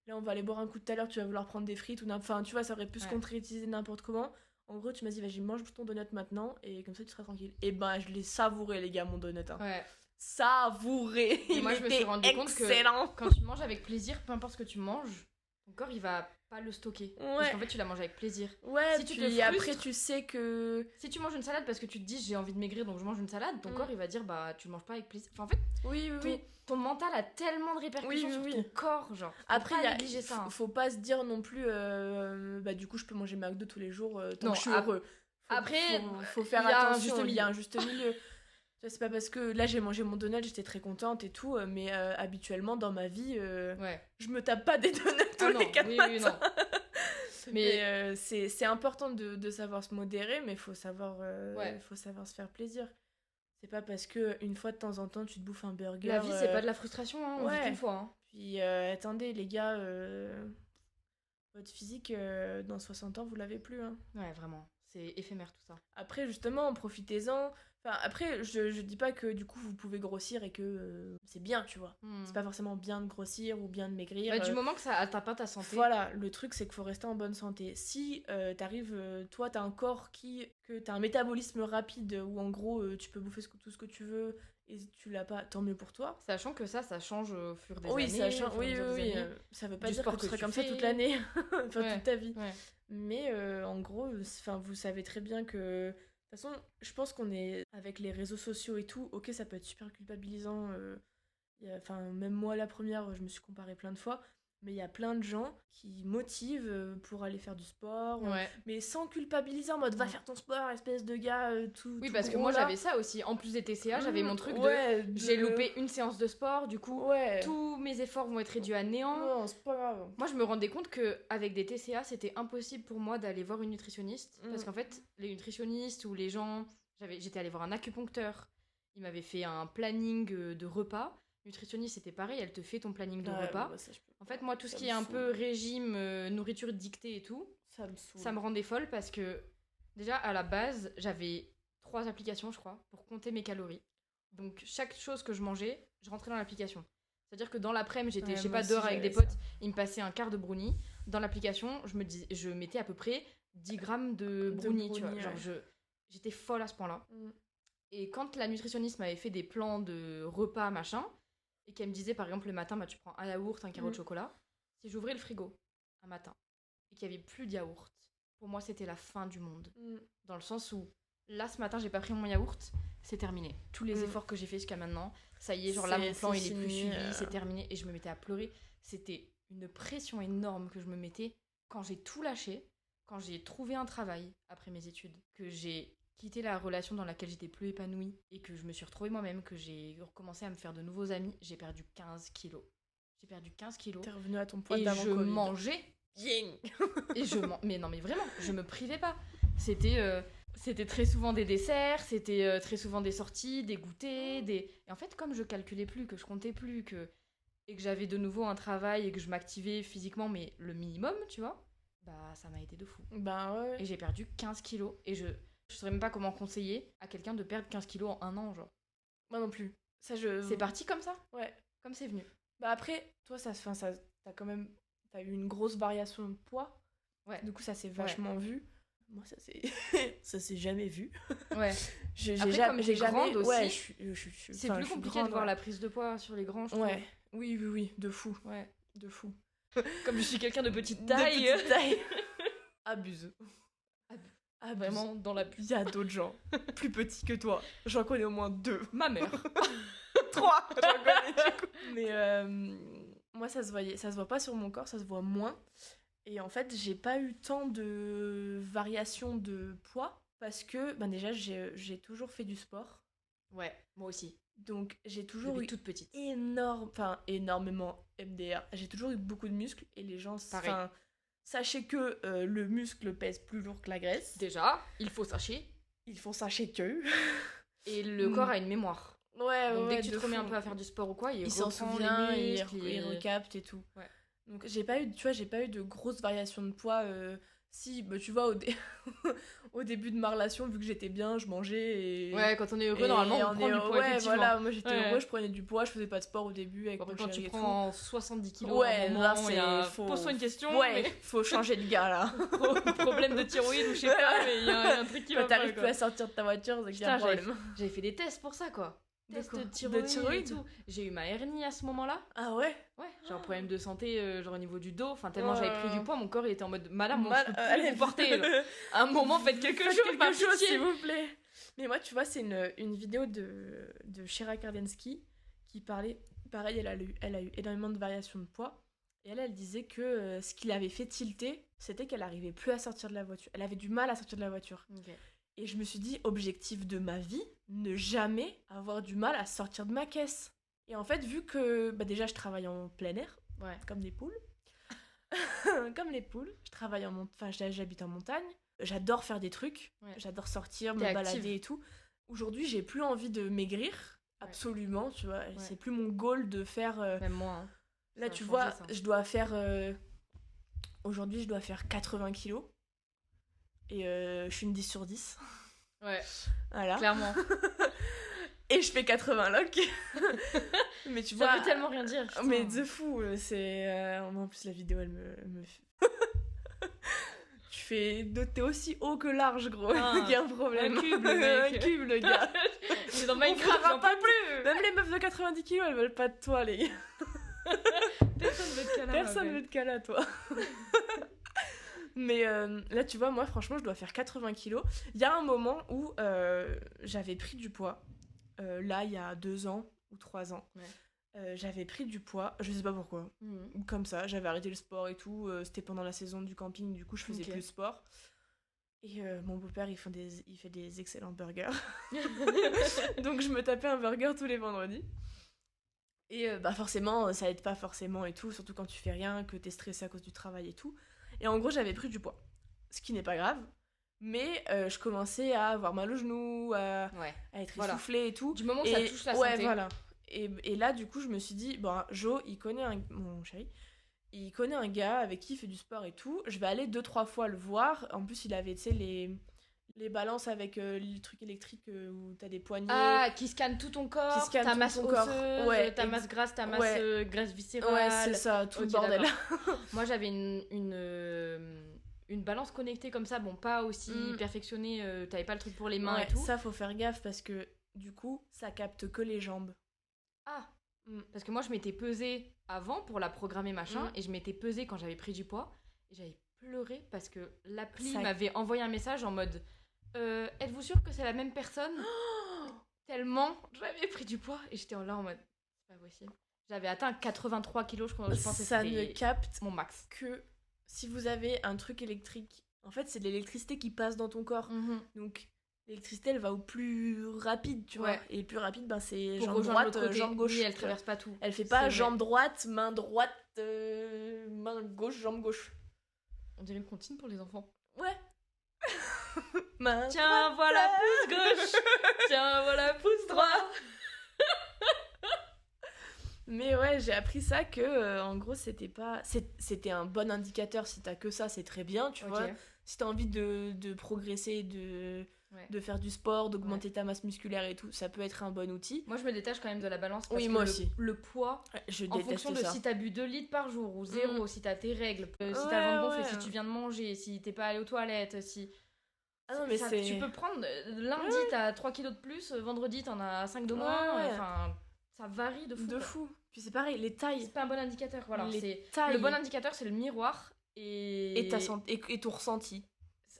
là on va aller boire un coup tout à l'heure, tu vas vouloir prendre des frites, ou enfin tu vois, ça aurait pu se concrétiser n'importe comment. En gros, tu m'as dit, vas-y, mange ton donut maintenant, et comme ça, tu seras tranquille. Et ben, je l'ai savouré, les gars, mon donut. Hein. Ouais. Savouré. Et moi, je me suis rendu compte que quand tu manges avec plaisir, peu importe ce que tu manges, ton corps, il va pas le stocker. Ouais. Parce qu'en fait, tu la manges avec plaisir. Ouais, si tu te frustres, après, tu sais que... Si tu manges une salade parce que tu te dis, j'ai envie de maigrir, donc je mange une salade, ton corps, il va dire, bah, tu le manges pas avec plaisir. Enfin, en fait, ton mental a tellement de répercussions sur ton corps, genre. Après, faut pas se dire non plus, bah, du coup, je peux manger McDo tous les jours, tant que je suis heureux. Faut faire attention, il y a un juste milieu. C'est pas parce que là j'ai mangé mon donut, j'étais très contente et tout, mais habituellement dans ma vie, je me tape pas des donuts tous les 4 matins. Mais c'est important de savoir se modérer, mais faut savoir se faire plaisir. C'est pas parce que une fois de temps en temps tu te bouffes un burger. La vie c'est pas de la frustration, hein, on vit qu'une fois. Hein. Puis attendez les gars, votre physique dans 60 ans vous l'avez plus. Hein. Ouais, vraiment, c'est éphémère tout ça. Après justement, profitez-en. Enfin, après, je dis pas que du coup vous pouvez grossir et que c'est bien, tu vois. C'est pas forcément bien de grossir ou bien de maigrir. Bah, du moment que ça atteint pas ta santé. Voilà, le truc c'est qu'il faut rester en bonne santé. Si t'arrives, toi t'as un corps que t'as un métabolisme rapide où en gros tu peux bouffer tout ce que tu veux et tu l'as pas, tant mieux pour toi. Sachant que ça change au fur des années. Ça change, oui. Ça veut pas dire que tu seras comme ça toute l'année, enfin toute ta vie. Ouais. Mais en gros, vous savez très bien que... De toute façon, je pense qu'on est avec les réseaux sociaux et tout, ok, ça peut être super culpabilisant. Même moi, la première, je me suis comparée plein de fois. Mais il y a plein de gens qui motivent pour aller faire du sport, mais sans culpabiliser en mode va faire ton sport, espèce de gars, tout. Oui, parce que moi j'avais ça aussi. En plus des TCA, j'avais mon truc j'ai loupé une séance de sport, du coup tous mes efforts vont être réduits à néant. Non, c'est pas grave. Moi je me rendais compte qu'avec des TCA, c'était impossible pour moi d'aller voir une nutritionniste. Parce qu'en fait, les nutritionnistes ou les gens. J'étais allée voir un acupuncteur, il m'avait fait un planning de repas. Nutritionniste, c'était pareil, elle te fait ton planning de repas. Bah, en fait, moi, tout ce qui est un peu régime, nourriture dictée et tout, ça me rendait folle parce que, déjà, à la base, j'avais 3 applications, je crois, pour compter mes calories. Donc, chaque chose que je mangeais, je rentrais dans l'application. C'est-à-dire que dans l'après-midi, j'étais, je sais pas, dehors avec des potes, ils me passaient un quart de brownie. Dans l'application, je mettais à peu près 10 grammes de brownie, tu vois. Genre, j'étais folle à ce point-là. Et quand la nutritionniste m'avait fait des plans de repas, machin, et qu'elle me disait par exemple le matin tu prends un yaourt, un carreau de chocolat, si j'ouvrais le frigo un matin et qu'il n'y avait plus de yaourt, pour moi c'était la fin du monde. Dans le sens où là ce matin j'ai pas pris mon yaourt, c'est terminé. Tous les efforts que j'ai fait jusqu'à maintenant, ça y est, genre là mon plan il est plus suivi, c'est terminé, et je me mettais à pleurer. C'était une pression énorme que je me mettais quand j'ai tout lâché, quand j'ai trouvé un travail après mes études, que j'ai quitté la relation dans laquelle j'étais plus épanouie et que je me suis retrouvée moi-même, que j'ai recommencé à me faire de nouveaux amis, j'ai perdu 15 kilos. J'ai perdu 15 kilos. T'es revenue à ton poids et d'avant je Covid. Mangeais. Et mais non, mais vraiment, je me privais pas. C'était très souvent des desserts, c'était très souvent des sorties, des goûters, Et en fait, comme je calculais plus, que je comptais plus, et que j'avais de nouveau un travail et que je m'activais physiquement, mais le minimum, tu vois, bah ça m'a aidé de fou. Bah ouais. Et j'ai perdu 15 kilos et je saurais même pas comment conseiller à quelqu'un de perdre 15 kilos en un an, genre. Moi non plus. C'est parti comme ça. Ouais. Comme c'est venu. Bah après, toi, t'as eu une grosse variation de poids. Ouais. Du coup, ça s'est vachement vu. Moi, ça s'est jamais vu. Ouais. j'ai jamais grande aussi. Ouais, c'est plus compliqué de voir la prise de poids sur les grands, je trouve. Ouais. Oui, de fou. Ouais. De fou. Comme je suis quelqu'un de petite taille. Abuse. Vraiment, dans la... Il y a d'autres gens plus petits que toi. J'en connais au moins 2. Ma mère. 3, j'en connais du coup. Mais moi, ça se voit pas sur mon corps, ça se voit moins. Et en fait, j'ai pas eu tant de variations de poids parce que, déjà, j'ai toujours fait du sport. Ouais, moi aussi. Donc, j'ai toujours eu toute petite. énormément MDR. J'ai toujours eu beaucoup de muscles et les gens... Sachez que le muscle pèse plus lourd que la graisse. Déjà, il faut sachez. Il faut sachez que... Et le corps a une mémoire. Ouais, donc dès que tu te remets un peu à faire du sport ou quoi, il s'en souvient, il recapte et tout. Ouais. Donc j'ai pas eu de grosses variations de poids. Si, bah, tu vois, au début de ma relation, vu que j'étais bien, je mangeais et... Ouais, quand on est heureux, normalement, on prend du poids, ouais, effectivement. Voilà, moi j'étais heureux, je prenais du poids, je faisais pas de sport au début avec après, mon quand chéri tu et prends tout. 70 kilos, ouais, là, pose-toi une question. Ouais, faut changer de gars, là. Problème de thyroïde ou je sais pas, mais il y a un truc qui va pas. Quand t'arrives plus à sortir de ta voiture, c'est qu'il y a un problème. J'avais fait des tests pour ça, quoi. Test de thyroïde et tout. J'ai eu ma hernie à ce moment-là. Ah ouais? Ouais, j'ai un problème de santé, genre au niveau du dos. Enfin, tellement j'avais pris du poids, mon corps il était en mode madame, je peux plus vous porter. À un moment, faites quelque chose, s'il vous plaît. Mais moi, tu vois, c'est une vidéo de Shira Kardensky qui parlait. Pareil, elle a eu énormément de variations de poids. Et elle disait que ce qui l'avait fait tilter, c'était qu'elle arrivait plus à sortir de la voiture. Elle avait du mal à sortir de la voiture. Okay. Et je me suis dit, objectif de ma vie, ne jamais avoir du mal à sortir de ma caisse. Et en fait, vu que déjà je travaille en plein air, comme des poules, je travaille j'habite en montagne, j'adore faire des trucs, j'adore sortir, me balader et tout. Aujourd'hui, j'ai plus envie de maigrir, absolument, tu vois, c'est plus mon goal de faire... Même moi, hein. Là, tu vois, je dois faire... Aujourd'hui, je dois faire 80 kilos. Et je suis une 10 sur 10. Ouais, voilà. Clairement. Et je fais 80 locs. Mais tu vois... Ça veut tellement rien dire. Putain. Mais de fou, c'est... En plus, la vidéo, elle me... T'es aussi haut que large, gros. Il y a un problème. Un cube, le mec. Un cube, le gars. C'est dans Minecraft, j'en peux plus. Même les meufs de 90 kilos, elles veulent pas de toi, les gars. Personne veut de câlin, toi. Mais là, tu vois, moi, franchement, je dois faire 80 kilos. Il y a un moment où j'avais pris du poids. Là, il y a 2 ans ou 3 ans. J'avais pris du poids, je sais pas pourquoi. Comme ça, j'avais arrêté le sport et tout. C'était pendant la saison du camping, du coup, je faisais plus de sport. Et mon beau-père, il fait des excellents burgers. Donc, je me tapais un burger tous les vendredis. Et forcément, ça aide pas forcément et tout, surtout quand tu fais rien, que t'es stressé à cause du travail et tout. Et en gros, j'avais pris du poids. Ce qui n'est pas grave. Mais je commençais à avoir mal aux genoux, à être essoufflée et tout. Du moment que ça touche la santé. Ouais, voilà. Et là, du coup, je me suis dit, Jo, mon chéri, il connaît un gars avec qui il fait du sport et tout. Je vais aller 2-3 fois le voir. En plus, il avait, tu sais, les balances avec le truc électrique où t'as des poignées. Ah, qui scannent tout ton corps, ta masse osseuse, ta masse grasse, ta masse graisse viscérale. Ouais, c'est ça, tout le bordel. Moi, j'avais une balance connectée comme ça, bon, pas aussi perfectionnée, t'avais pas le truc pour les mains et tout. Ça, faut faire gaffe parce que, du coup, ça capte que les jambes. Ah, parce que moi, je m'étais pesée avant pour la programmer, machin, et je m'étais pesée quand j'avais pris du poids, et j'avais pleuré parce que l'appli m'avait envoyé un message en mode... êtes-vous sûr que c'est la même personne? Tellement j'avais pris du poids et j'étais là en mode c'est pas possible. J'avais atteint 83 kilos, je pense. Ça ne capte mon max que si vous avez un truc électrique. En fait, c'est de l'électricité qui passe dans ton corps. Donc l'électricité, elle va au plus rapide, tu vois. Et le plus rapide, c'est jambe droite, jambe gauche. Oui, elle traverse pas tout. Elle fait pas jambe droite, main droite, main gauche, jambe gauche. On dirait une comptine pour les enfants. Ouais. Tiens, voilà pouce gauche. Tiens, voilà pouce droit. Mais ouais, j'ai appris ça que en gros c'était un bon indicateur. Si t'as que ça, c'est très bien, tu vois. Si t'as envie de progresser, de faire du sport, d'augmenter ta masse musculaire et tout, ça peut être un bon outil. Moi je me détache quand même de la balance parce que moi aussi. Le poids, je en fonction de si t'as bu 2 litres par jour ou 0, si t'as tes règles, si t'as le ventre gonflé, si tu viens de manger, si t'es pas allé aux toilettes, si... Ah non, mais tu peux prendre lundi t'as 3 kilos de plus, vendredi t'en as 5 de moins, enfin ça varie de fou. Puis c'est pareil, les tailles, c'est pas un bon indicateur, voilà. Le bon indicateur c'est le miroir et ton ressenti.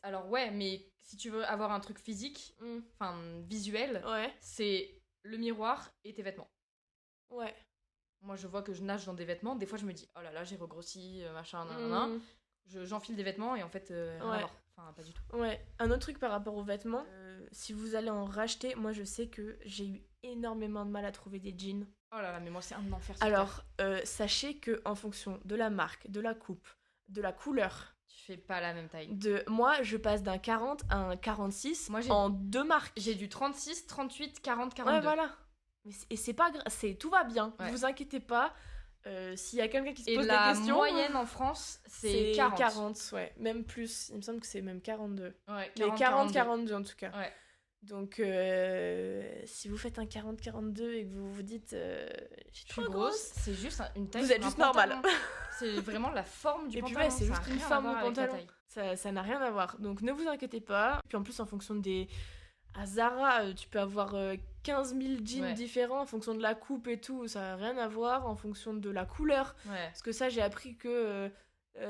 Alors ouais, mais si tu veux avoir un truc physique, enfin visuel, c'est le miroir et tes vêtements. Ouais. Moi je vois que je nage dans des vêtements, des fois je me dis oh là là j'ai regrossi, machin, j'enfile des vêtements et en fait enfin pas du tout. Ouais, un autre truc par rapport aux vêtements, si vous allez en racheter, moi je sais que j'ai eu énormément de mal à trouver des jeans. Oh là là, mais moi c'est un enfer. Alors sachez que en fonction de la marque, de la coupe, de la couleur, tu fais pas la même taille. Moi je passe d'un 40 à un 46 en 2 marques. J'ai du 36, 38, 40, 42. Ouais voilà. Et c'est pas tout va bien, vous inquiétez pas. S'il y a quelqu'un qui se pose des la questions... moyenne en France, c'est 40. 40, ouais. Même plus. Il me semble que c'est même 42. Ouais, 40, mais 40-42 en tout cas. Ouais. Donc, si vous faites un 40-42 et que vous vous dites je suis trop grosse, c'est juste une taille. Vous êtes juste normal. C'est vraiment la forme du pantalon. Et puis, c'est juste une forme du pantalon. Ça n'a rien à voir. Donc, ne vous inquiétez pas. Puis en plus, en fonction des. À Zara, tu peux avoir 15 000 jeans différents en fonction de la coupe et tout. Ça n'a rien à voir en fonction de la couleur. Ouais. Parce que ça, j'ai appris que.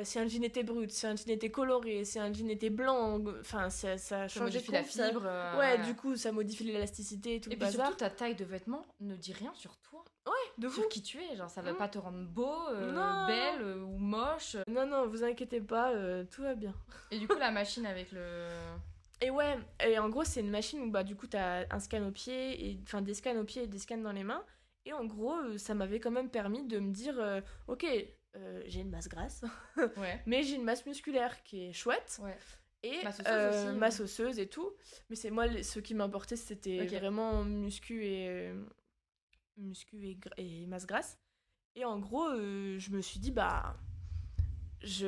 Si un jean était brut, si un jean était coloré, si un jean était blanc, enfin ça changeait modifie la fibre. Ouais, du coup ça modifie l'élasticité et tout. Et puis surtout ta taille de vêtements ne dit rien sur toi. Ouais, de fou. Sur qui tu es, genre ça va pas te rendre beau, belle ou moche. Non, vous inquiétez pas, tout va bien. Et du coup la machine avec le... Et ouais, et en gros c'est une machine où bah du coup t'as un scan au pied, enfin des scans au pied et des scans dans les mains. Et en gros ça m'avait quand même permis de me dire ok. J'ai une masse grasse, mais j'ai une masse musculaire qui est chouette. Ouais. Et masse osseuse et tout. Mais c'est moi, ce qui m'importait, c'était vraiment muscu et masse grasse. Et en gros, je me suis dit,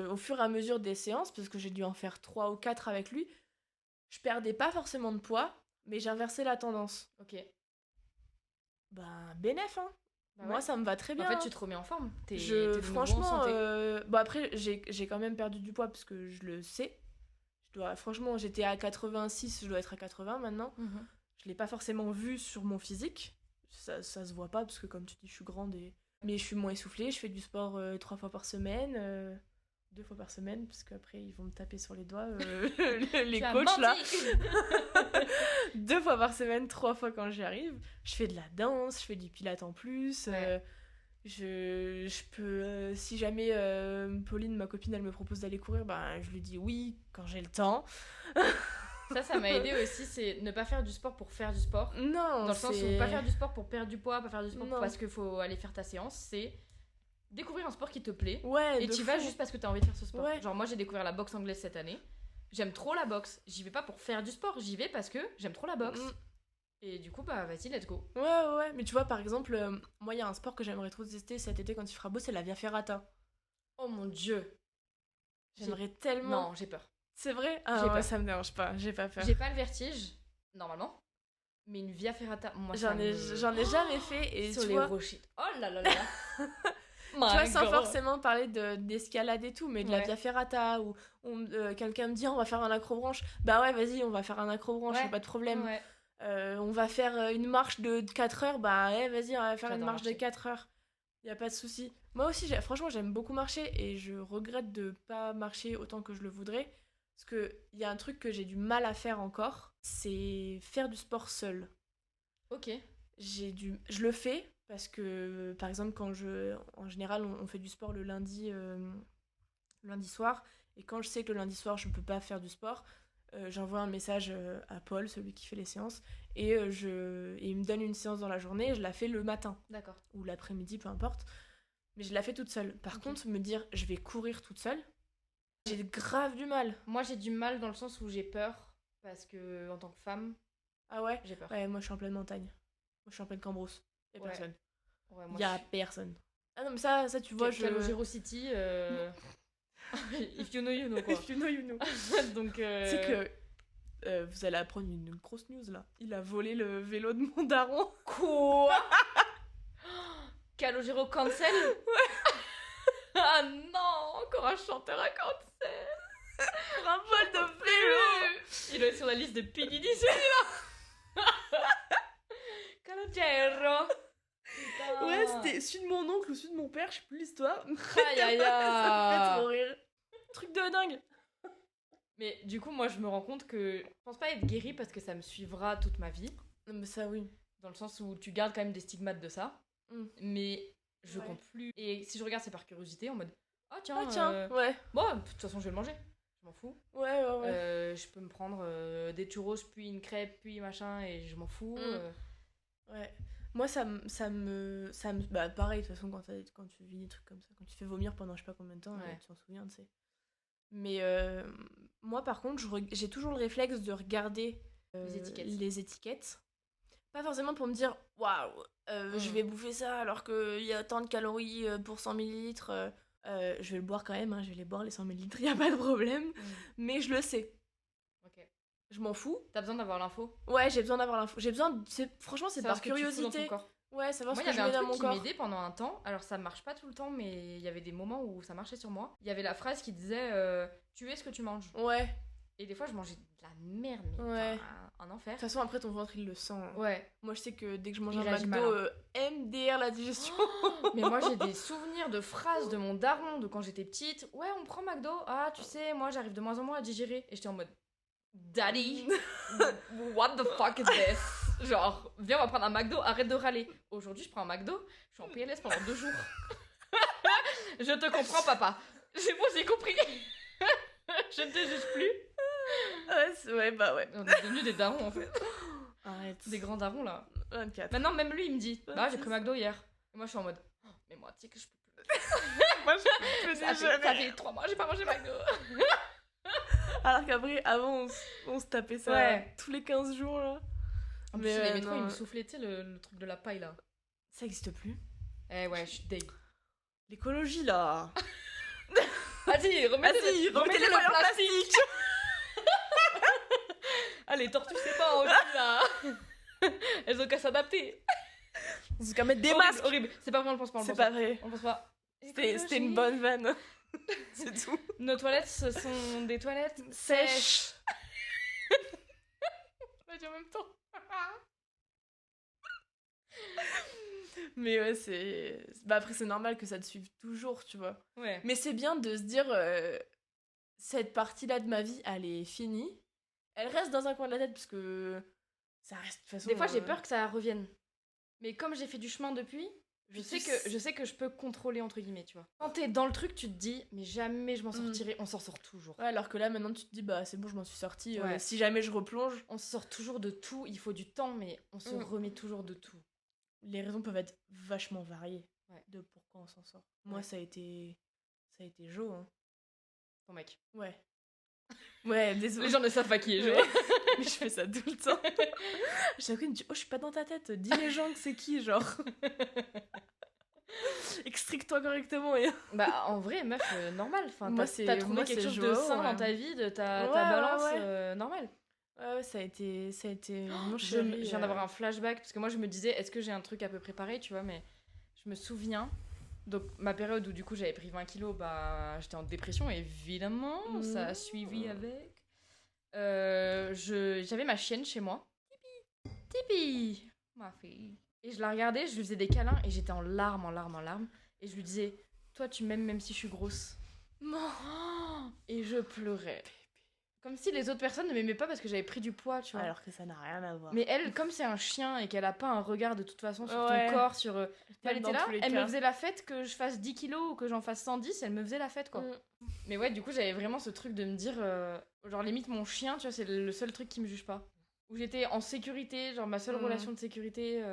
au fur et à mesure des séances, parce que j'ai dû en faire 3 ou 4 avec lui, je perdais pas forcément de poids, mais j'inversais la tendance. Ok. Bénef, hein. Moi, ça me va très bien. En fait, tu te remets en forme. Franchement, après, j'ai quand même perdu du poids parce que je le sais. Franchement, j'étais à 86, je dois être à 80 maintenant. Je l'ai pas forcément vu sur mon physique. Ça se voit pas parce que, comme tu dis, je suis grande. Mais je suis moins essoufflée. Je fais du sport 3 fois par semaine. 2 fois par semaine, parce qu'après ils vont me taper sur les doigts, les coachs là. 2 fois par semaine, 3 fois quand j'y arrive. Je fais de la danse, je fais du pilates en plus. Je peux, si jamais Pauline, ma copine, elle me propose d'aller courir, je lui dis oui quand j'ai le temps. Ça m'a aidé aussi, c'est ne pas faire du sport pour faire du sport. Non, dans le sens où pas faire du sport pour perdre du poids, pas faire du sport parce qu'il faut aller faire ta séance, c'est découvrir un sport qui te plaît et tu vas juste parce que t'as envie de faire ce sport. Genre moi j'ai découvert la boxe anglaise cette année, j'aime trop la boxe, j'y vais pas pour faire du sport, j'y vais parce que j'aime trop la boxe. Et du coup vas-y, let's go. Ouais, mais tu vois par exemple, moi il y a un sport que j'aimerais trop tester cet été quand il fera beau, c'est la via ferrata. Oh mon dieu, j'aimerais tellement. Non, j'ai peur. C'est vrai? Ah ouais, ça me dérange pas, j'ai pas peur. J'ai pas le vertige normalement, mais une via ferrata, moi j'en ai jamais fait. Et sur tu les vois... rochers, oh là là là. Tu vois, sans forcément parler d'escalade et tout, mais de la via ferrata, où quelqu'un me dit on va faire un acrobranche, ouais vas-y on va faire un acrobranche, y'a pas de problème. On va faire une marche de 4 heures, vas-y on va faire une marche de 4 heures, y'a pas de souci. Moi aussi franchement j'aime beaucoup marcher et je regrette de pas marcher autant que je le voudrais, parce que y a un truc que j'ai du mal à faire encore, c'est faire du sport seul. Ok. Je le fais parce que par exemple en général on fait du sport le lundi soir, et quand je sais que le lundi soir je peux pas faire du sport, j'envoie un message à Paul, celui qui fait les séances, et il me donne une séance dans la journée et je la fais le matin. D'accord. Ou l'après-midi, peu importe, mais je la fais toute seule. Par contre, me dire je vais courir toute seule, j'ai grave du mal. Moi j'ai du mal dans le sens où j'ai peur, parce que en tant que femme, j'ai peur. Ouais, moi je suis en pleine montagne, moi je suis en pleine Cambrousse. Y'a personne. Y'a personne. Ah non mais ça tu vois, Calogero City, if you know you know quoi. If you know you know. Donc c'est que vous allez apprendre une grosse news là. Il a volé le vélo de mon daron. Quoi? Calogero cancel. Ah non, encore un chanteur à cancel. Pour un vol de vélo. Il doit être sur la liste de P.D.D. celui-là. Calogero. Ouais, c'était celui de mon oncle ou celui de mon père, je sais plus l'histoire. Aïe aïe aïe. Ça me fait trop rire. Truc de dingue. Mais du coup, moi je me rends compte que je pense pas être guérie parce que ça me suivra toute ma vie. Non, mais ça, oui. Dans le sens où tu gardes quand même des stigmates de ça. Mais je compte plus. Et si je regarde, c'est par curiosité en mode tiens, ouais. Bon, de toute façon, je vais le manger. Je m'en fous. Ouais. Je peux me prendre des churros, puis une crêpe, puis machin, et je m'en fous. Ouais. Moi, ça me pareil, de toute façon, quand tu vis des trucs comme ça, quand tu fais vomir pendant je sais pas combien de temps, tu t'en souviens, tu sais. Mais moi, par contre, j'ai toujours le réflexe de regarder les étiquettes. Pas forcément pour me dire waouh, je vais bouffer ça alors qu'il y a tant de calories pour 100 millilitres. Je vais le boire quand même, hein, je vais les boire les 100 millilitres, il y a pas de problème. Mais je le sais. Ok. Je m'en fous. T'as besoin d'avoir l'info? Ouais, j'ai besoin d'avoir l'info. Franchement, c'est par curiosité. Ouais, savoir ce que je mets dans mon corps. Moi, il y avait un truc qui m'aidait pendant un temps. Alors, ça marche pas tout le temps, mais il y avait des moments où ça marchait sur moi. Il y avait la phrase qui disait tu es ce que tu manges. Ouais. Et des fois, je mangeais de la merde, mais ouais. Un enfer. De toute façon, après, ton ventre, il le sent. Ouais. Moi, je sais que dès que je mange un McDo, MDR la digestion. Mais moi, j'ai des souvenirs de phrases de mon daron de quand j'étais petite. Ouais, on prend McDo. Ah, tu sais, moi, j'arrive de moins en moins à digérer. Et j'étais en mode Daddy, what the fuck is this? Genre, viens, on va prendre un McDo, arrête de râler. Aujourd'hui, je prends un McDo, je suis en PLS pendant 2 jours. Je te comprends, papa. C'est bon, j'ai compris. Je ne te juge plus. Ouais, bah ouais. On est devenus des darons, en fait. Arrête. Des grands darons, là. 24. Maintenant, même lui, il me dit bah, j'ai pris McDo hier. Et moi, je suis en mode mais moi, tu sais que je peux plus. Moi, je peux ça fait 3 mois, j'ai pas mangé McDo. Alors qu'après, avant, on se tapait ça tous les 15 jours, là. En plus, les métros, ils me soufflaient, tu sais, le truc de la paille, là. Ça existe plus. Eh ouais, je suis deg. L'écologie, là. Vas-y, remettez-les le plastique. Ah, les tortues, c'est pas aussi, là. Elles ont qu'à s'adapter. Elles ont qu'à mettre des masques. Horrible. C'est pas vrai, on le pense pas. C'est pas vrai. On pense pas. C'était une bonne vanne. C'est tout. Nos toilettes, ce sont des toilettes sèches. On l'a dit en même temps. Mais ouais, c'est... Bah après, c'est normal que ça te suive toujours, tu vois. Ouais. Mais c'est bien de se dire, cette partie-là de ma vie, elle est finie. Elle reste dans un coin de la tête, parce que ça reste de toute façon... Des fois, j'ai peur que ça revienne. Mais comme j'ai fait du chemin depuis, je sais que je peux contrôler, entre guillemets, tu vois. Quand t'es dans le truc, tu te dis, mais jamais je m'en sortirai. On s'en sort toujours. Ouais, alors que là, maintenant, tu te dis, bah c'est bon, je m'en suis sortie. Si jamais je replonge... On se sort toujours de tout. Il faut du temps, mais on se remet toujours de tout. Les raisons peuvent être vachement variées de pourquoi on s'en sort. Moi, ça a été Jo, hein. Ton mec. Ouais. Ouais, désolé. Les gens ne savent pas qui est Jo. Mais je fais ça tout le temps. Chaque fois, il me dit, oh, je suis pas dans ta tête. Dis les gens que c'est qui, genre. Explique-toi correctement. Bah, en vrai, meuf, normal. Enfin, moi, t'as trouvé quelque chose de sain dans ta vie, de ta balance normale. Ouais, ça a été mon Je viens d'avoir un flashback, parce que moi, je me disais, est-ce que j'ai un truc à peu près pareil, tu vois, mais je me souviens, donc ma période où du coup j'avais pris 20 kilos, bah, j'étais en dépression, évidemment, ça a suivi avec. J'avais ma chienne chez moi. Tipi, ma fille. Et je la regardais, je lui faisais des câlins, et j'étais en larmes. Et je lui disais, toi, tu m'aimes même si je suis grosse. Et je pleurais. Comme si les autres personnes ne m'aimaient pas parce que j'avais pris du poids, tu vois. Alors que ça n'a rien à voir. Mais elle, comme c'est un chien et qu'elle a pas un regard de toute façon sur ton corps, sur... elle était là, elle me faisait la fête, que je fasse 10 kilos ou que j'en fasse 110, elle me faisait la fête, quoi. Mais ouais, du coup, j'avais vraiment ce truc de me dire... genre, limite, mon chien, tu vois, c'est le seul truc qui me juge pas. Où j'étais en sécurité, genre ma seule relation de sécurité.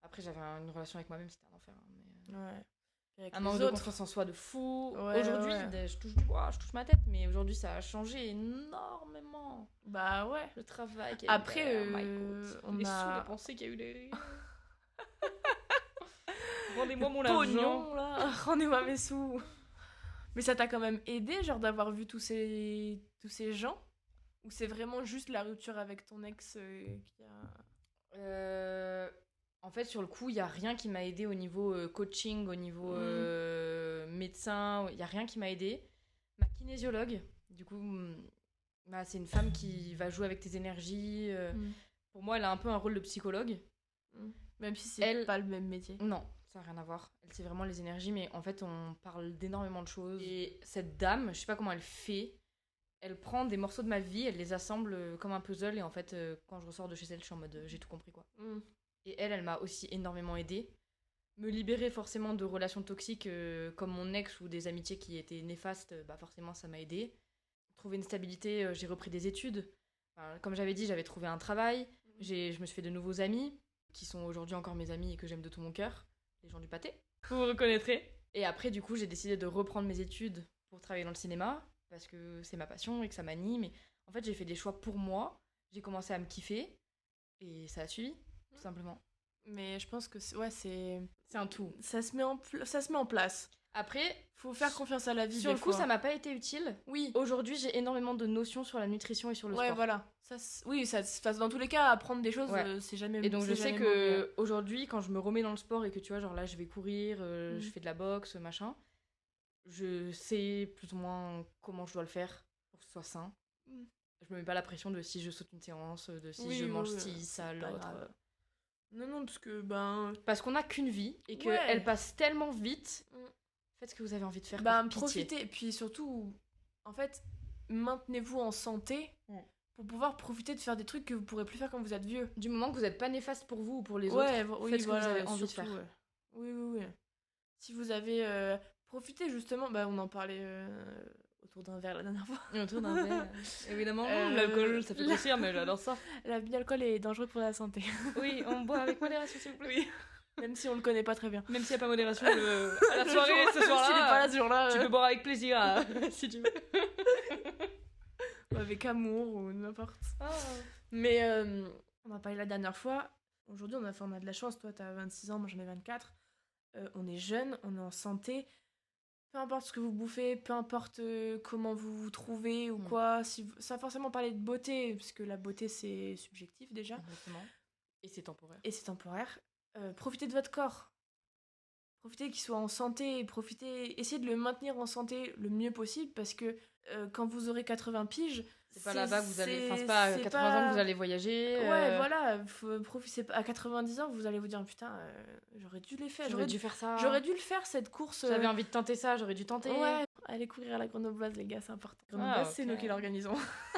Après, j'avais une relation avec moi-même, c'était un enfer. Mais, un manque de confiance en soi de fou. Aujourd'hui, je touche du bois, je touche ma tête, mais aujourd'hui, ça a changé énormément. Bah ouais. Le travail. Après, on les sous dépensés qu'il y a eu les... Rendez-moi mon argent. Là. Rendez-moi mes sous. Mais ça t'a quand même aidé, genre, d'avoir vu tous ces gens? Ou c'est vraiment juste la rupture avec ton ex qui a... En fait, sur le coup, il n'y a rien qui m'a aidé au niveau coaching, au niveau médecin. Il n'y a rien qui m'a aidé. Ma kinésiologue, du coup, c'est une femme qui va jouer avec tes énergies. Pour moi, elle a un peu un rôle de psychologue. Même si c'est pas le même métier. Non, ça n'a rien à voir. Elle, c'est vraiment les énergies, mais en fait, on parle d'énormément de choses. Et cette dame, je sais pas comment elle fait, elle prend des morceaux de ma vie, elle les assemble comme un puzzle, et en fait, quand je ressors de chez elle, je suis en mode j'ai tout compris, quoi. Et elle m'a aussi énormément aidée. Me libérer forcément de relations toxiques comme mon ex ou des amitiés qui étaient néfastes, bah forcément ça m'a aidée. Trouver une stabilité, j'ai repris des études. Enfin, comme j'avais dit, j'avais trouvé un travail. Je me suis fait de nouveaux amis, qui sont aujourd'hui encore mes amis et que j'aime de tout mon cœur. Les gens du pâté, vous vous reconnaîtrez. Et après, du coup, j'ai décidé de reprendre mes études pour travailler dans le cinéma, parce que c'est ma passion et que ça m'anime. Et en fait, j'ai fait des choix pour moi. J'ai commencé à me kiffer, et ça a suivi. tout simplement. Mais je pense que c'est un tout. Ça se met en place. Après, faut faire confiance à la vie. Sur le coup, ça m'a pas été utile. Oui. Aujourd'hui, j'ai énormément de notions sur la nutrition et sur le sport. Ouais, voilà. Ça se passe dans tous les cas. Apprendre des choses, c'est jamais. Et donc je sais que aujourd'hui, quand je me remets dans le sport et que tu vois, genre là, je vais courir, je fais de la boxe, machin, je sais plus ou moins comment je dois le faire pour que ce soit sain. Je me mets pas la pression de si je saute une séance, de si je mange ci, ça, l'autre. Non, parce que parce qu'on a qu'une vie et qu'elle passe tellement vite. Faites ce que vous avez envie de faire. Profitez. Et puis surtout, en fait, maintenez-vous en santé pour pouvoir profiter de faire des trucs que vous pourrez plus faire quand vous êtes vieux. Du moment que vous n'êtes pas néfaste pour vous ou pour les autres, faites ce que vous avez envie de faire. Oui. Si vous avez profité justement, on en parlait autour d'un verre la dernière fois. Autour d'un verre, évidemment. L'alcool, ça fait grossir, mais j'adore ça. L'alcool est dangereux pour la santé. Oui, on boit avec modération, s'il vous plaît. Oui. Même si on le connaît pas très bien. Même s'il n'y a pas modération à la soirée, ce soir-là. S'il est pas là ce jour-là. Tu peux boire avec plaisir, si tu veux. Avec amour ou n'importe. Mais on en a parlé la dernière fois. Aujourd'hui, on a de la chance. Toi, t'as 26 ans, moi j'en ai 24. On est jeunes, on est en santé. Peu importe ce que vous bouffez, peu importe comment vous vous trouvez ou quoi. Sans forcément parler de beauté, parce que la beauté, c'est subjectif déjà. Exactement. Et c'est temporaire. Profitez de votre corps. Profitez qu'il soit en santé. Essayez de le maintenir en santé le mieux possible parce que quand vous aurez 80 piges, c'est pas là-bas que vous allez. Enfin, c'est pas à 80 ans que vous allez voyager. Ouais, voilà. À 90 ans, vous allez vous dire putain, j'aurais dû les faire. J'aurais dû faire ça. J'aurais dû le faire cette course. J'avais envie de tenter ça, j'aurais dû tenter. Ouais. Allez courir à la Grenobloise, les gars, c'est important. Grenobloise, c'est nous qui l'organisons.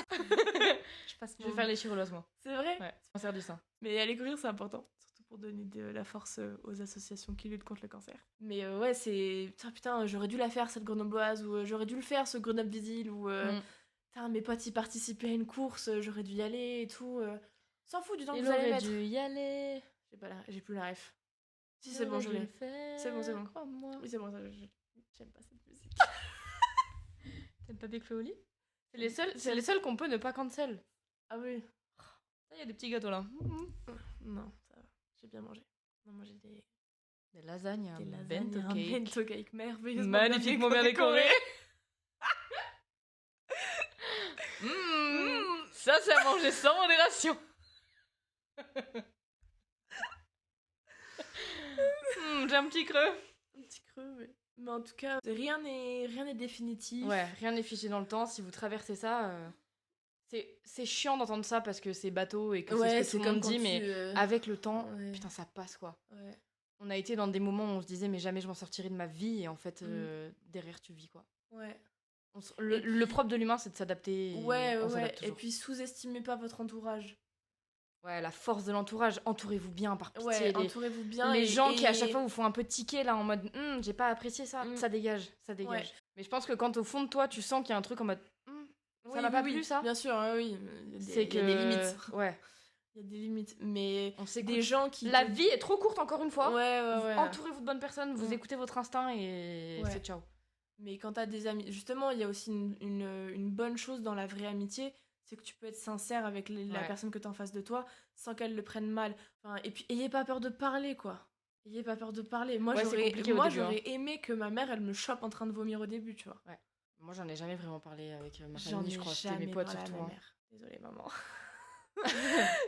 Je vais faire les chirologues, moi. C'est vrai? Ouais, c'est cancer du sein. Mais aller courir, c'est important. Pour donner de la force aux associations qui luttent contre le cancer. Mais c'est... Putain, j'aurais dû la faire, cette grenobloise, ou j'aurais dû le faire, ce Grenoble-Visil, ou... Putain, mes potes y participaient à une course, j'aurais dû y aller, et tout. S'en fout du temps que vous allez mettre. Il aurait dû y aller. J'ai plus la ref. Si, c'est bon, je l'ai. C'est bon. Crois-moi. Oui, c'est bon, j'aime pas cette musique. T'aimes pas Big Flo Oli? C'est les seuls qu'on peut ne pas cancel. Ah oui. Il y a des petits gâteaux là. Non, ça va. J'ai bien mangé. On a mangé des lasagnes, un bento cake merveilleusement magnifiquement bien décoré. Ça, c'est à manger sans modération. J'ai un petit creux. Mais en tout cas, rien n'est définitif. Ouais, rien n'est figé dans le temps. Si vous traversez ça... C'est chiant d'entendre ça parce que c'est bateau et que c'est ce que tout le monde dit, mais avec le temps, putain, ça passe quoi. Ouais. On a été dans des moments où on se disait, mais jamais je m'en sortirai de ma vie, et en fait, derrière, tu vis quoi. Ouais. Le propre de l'humain, c'est de s'adapter. Et puis, sous-estimez pas votre entourage. Ouais, la force de l'entourage. Entourez-vous bien, par pitié. Ouais, entourez-vous bien. Les gens qui, à chaque fois, vous font un peu tiquer, là, en mode, j'ai pas apprécié ça, ça dégage. Ouais. Mais je pense que quand, au fond de toi, tu sens qu'il y a un truc en mode, ça m'a pas plu, ça. Bien sûr, oui. Il y a des limites. Ouais. Il y a des limites, mais on sait des gens qui... La vie est trop courte, encore une fois. Ouais. Entourez-vous de bonnes personnes, vous écoutez votre instinct et c'est ciao. Mais quand t'as des amis... Justement, il y a aussi une bonne chose dans la vraie amitié, c'est que tu peux être sincère avec la personne que t'as en face de toi sans qu'elle le prenne mal. Enfin, et puis, ayez pas peur de parler, quoi. Ayez pas peur de parler. Moi, j'aurais aimé que ma mère, elle me chope en train de vomir au début, tu vois. Ouais. Moi, j'en ai jamais vraiment parlé avec ma famille, je crois. C'était mes potes surtout. Désolée, maman.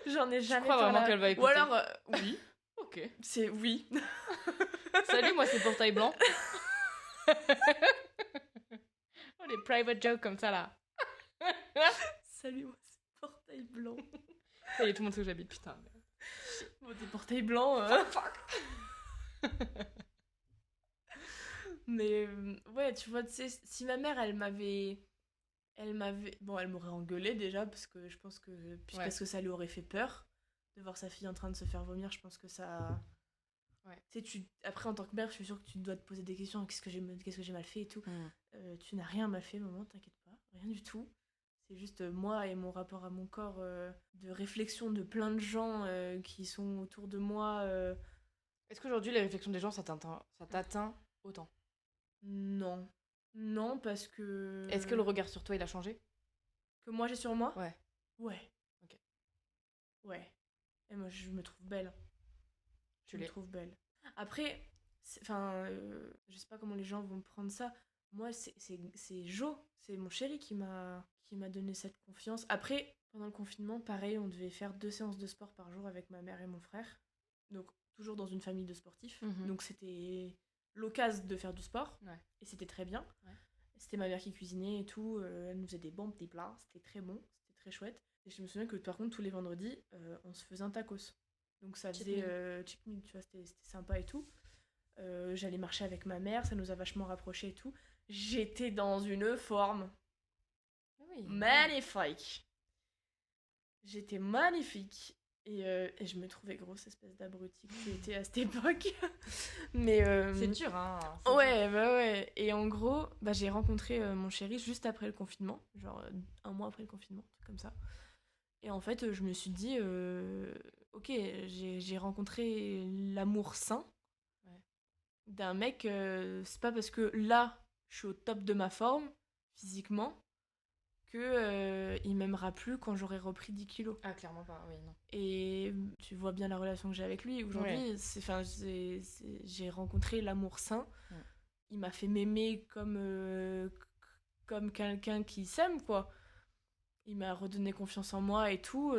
J'en ai jamais parlé. Je crois vraiment qu'elle va écouter. Ou alors, oui. Ok. C'est oui. Salut, moi, c'est Portail Blanc. Oh, les private jokes comme ça, là. Salut, moi, c'est Portail Blanc. Ça y est, tout le monde sait où j'habite, putain. Bon, t'es Portail Blanc. Fuck. Mais ouais, tu vois, tu sais, si ma mère, elle m'avait... Bon, elle m'aurait engueulée déjà, parce que je pense que... Parce que ça lui aurait fait peur de voir sa fille en train de se faire vomir. Je pense que ça... Ouais. Tu sais, après, en tant que mère, je suis sûre que tu dois te poser des questions. Qu'est-ce que j'ai mal fait et tout. Tu n'as rien mal fait, maman, t'inquiète pas. Rien du tout. C'est juste moi et mon rapport à mon corps, de réflexion de plein de gens qui sont autour de moi. Est-ce qu'aujourd'hui, les réflexions des gens, ça t'atteint autant? Non. Non, parce que... Est-ce que le regard sur toi, il a changé? Que moi, j'ai sur moi? Ouais. Ouais. Ok. Ouais. Et moi, je me trouve belle. Je me trouve belle. Après, je sais pas comment les gens vont prendre ça. Moi, c'est Jo, c'est mon chéri qui m'a donné cette confiance. Après, pendant le confinement, pareil, on devait faire 2 séances de sport par jour avec ma mère et mon frère. Donc, toujours dans une famille de sportifs. Donc, c'était l'occasion de faire du sport. Ouais. Et c'était très bien. Ouais. C'était ma mère qui cuisinait et tout. Elle nous faisait des bons petits plats. C'était très bon. C'était très chouette. Et je me souviens que, par contre, tous les vendredis, on se faisait un tacos. Donc, ça faisait cheap meal, tu vois, c'était sympa et tout. J'allais marcher avec ma mère, ça nous a vachement rapprochés et tout. J'étais dans une forme magnifique. J'étais magnifique. Et je me trouvais grosse espèce d'abruti que tu étais à cette époque. Mais c'est dur, hein. Ouais, dur. Ouais. Et en gros, j'ai rencontré mon chéri juste après le confinement. Genre 1 mois après le confinement, comme ça. Et en fait, je me suis dit, ok, j'ai rencontré l'amour sain d'un mec. C'est pas parce que là, je suis au top de ma forme, physiquement, que il m'aimera plus quand j'aurai repris 10 kilos. Ah, clairement pas, oui, non. Et tu vois bien la relation que j'ai avec lui. Aujourd'hui, j'ai rencontré l'amour sain. Ouais. Il m'a fait m'aimer comme quelqu'un qui s'aime, quoi. Il m'a redonné confiance en moi et tout,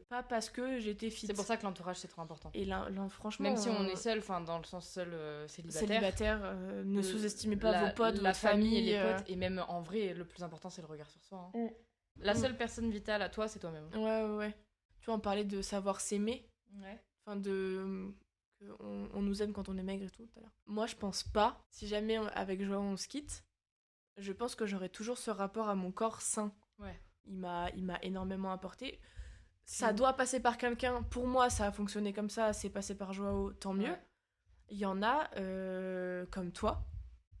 pas parce que j'étais fit. C'est pour ça que l'entourage, c'est trop important. Et là, franchement... Même si on est seul, dans le sens seul célibataire, ne sous-estimez pas vos potes, la votre famille et les potes. Et même en vrai, le plus important, c'est le regard sur soi. Hein. La seule personne vitale à toi, c'est toi-même. Ouais. Tu vois, on parlait de savoir s'aimer. Ouais. Enfin, on nous aime quand on est maigre et tout, tout à l'heure. Moi, je pense pas. Si jamais, avec Joao, on se quitte, je pense que j'aurai toujours ce rapport à mon corps sain. Ouais. Il m'a énormément apporté. Ça doit passer par quelqu'un. Pour moi, ça a fonctionné comme ça. C'est passé par Joao, tant mieux. Ouais. Il y en a, comme toi,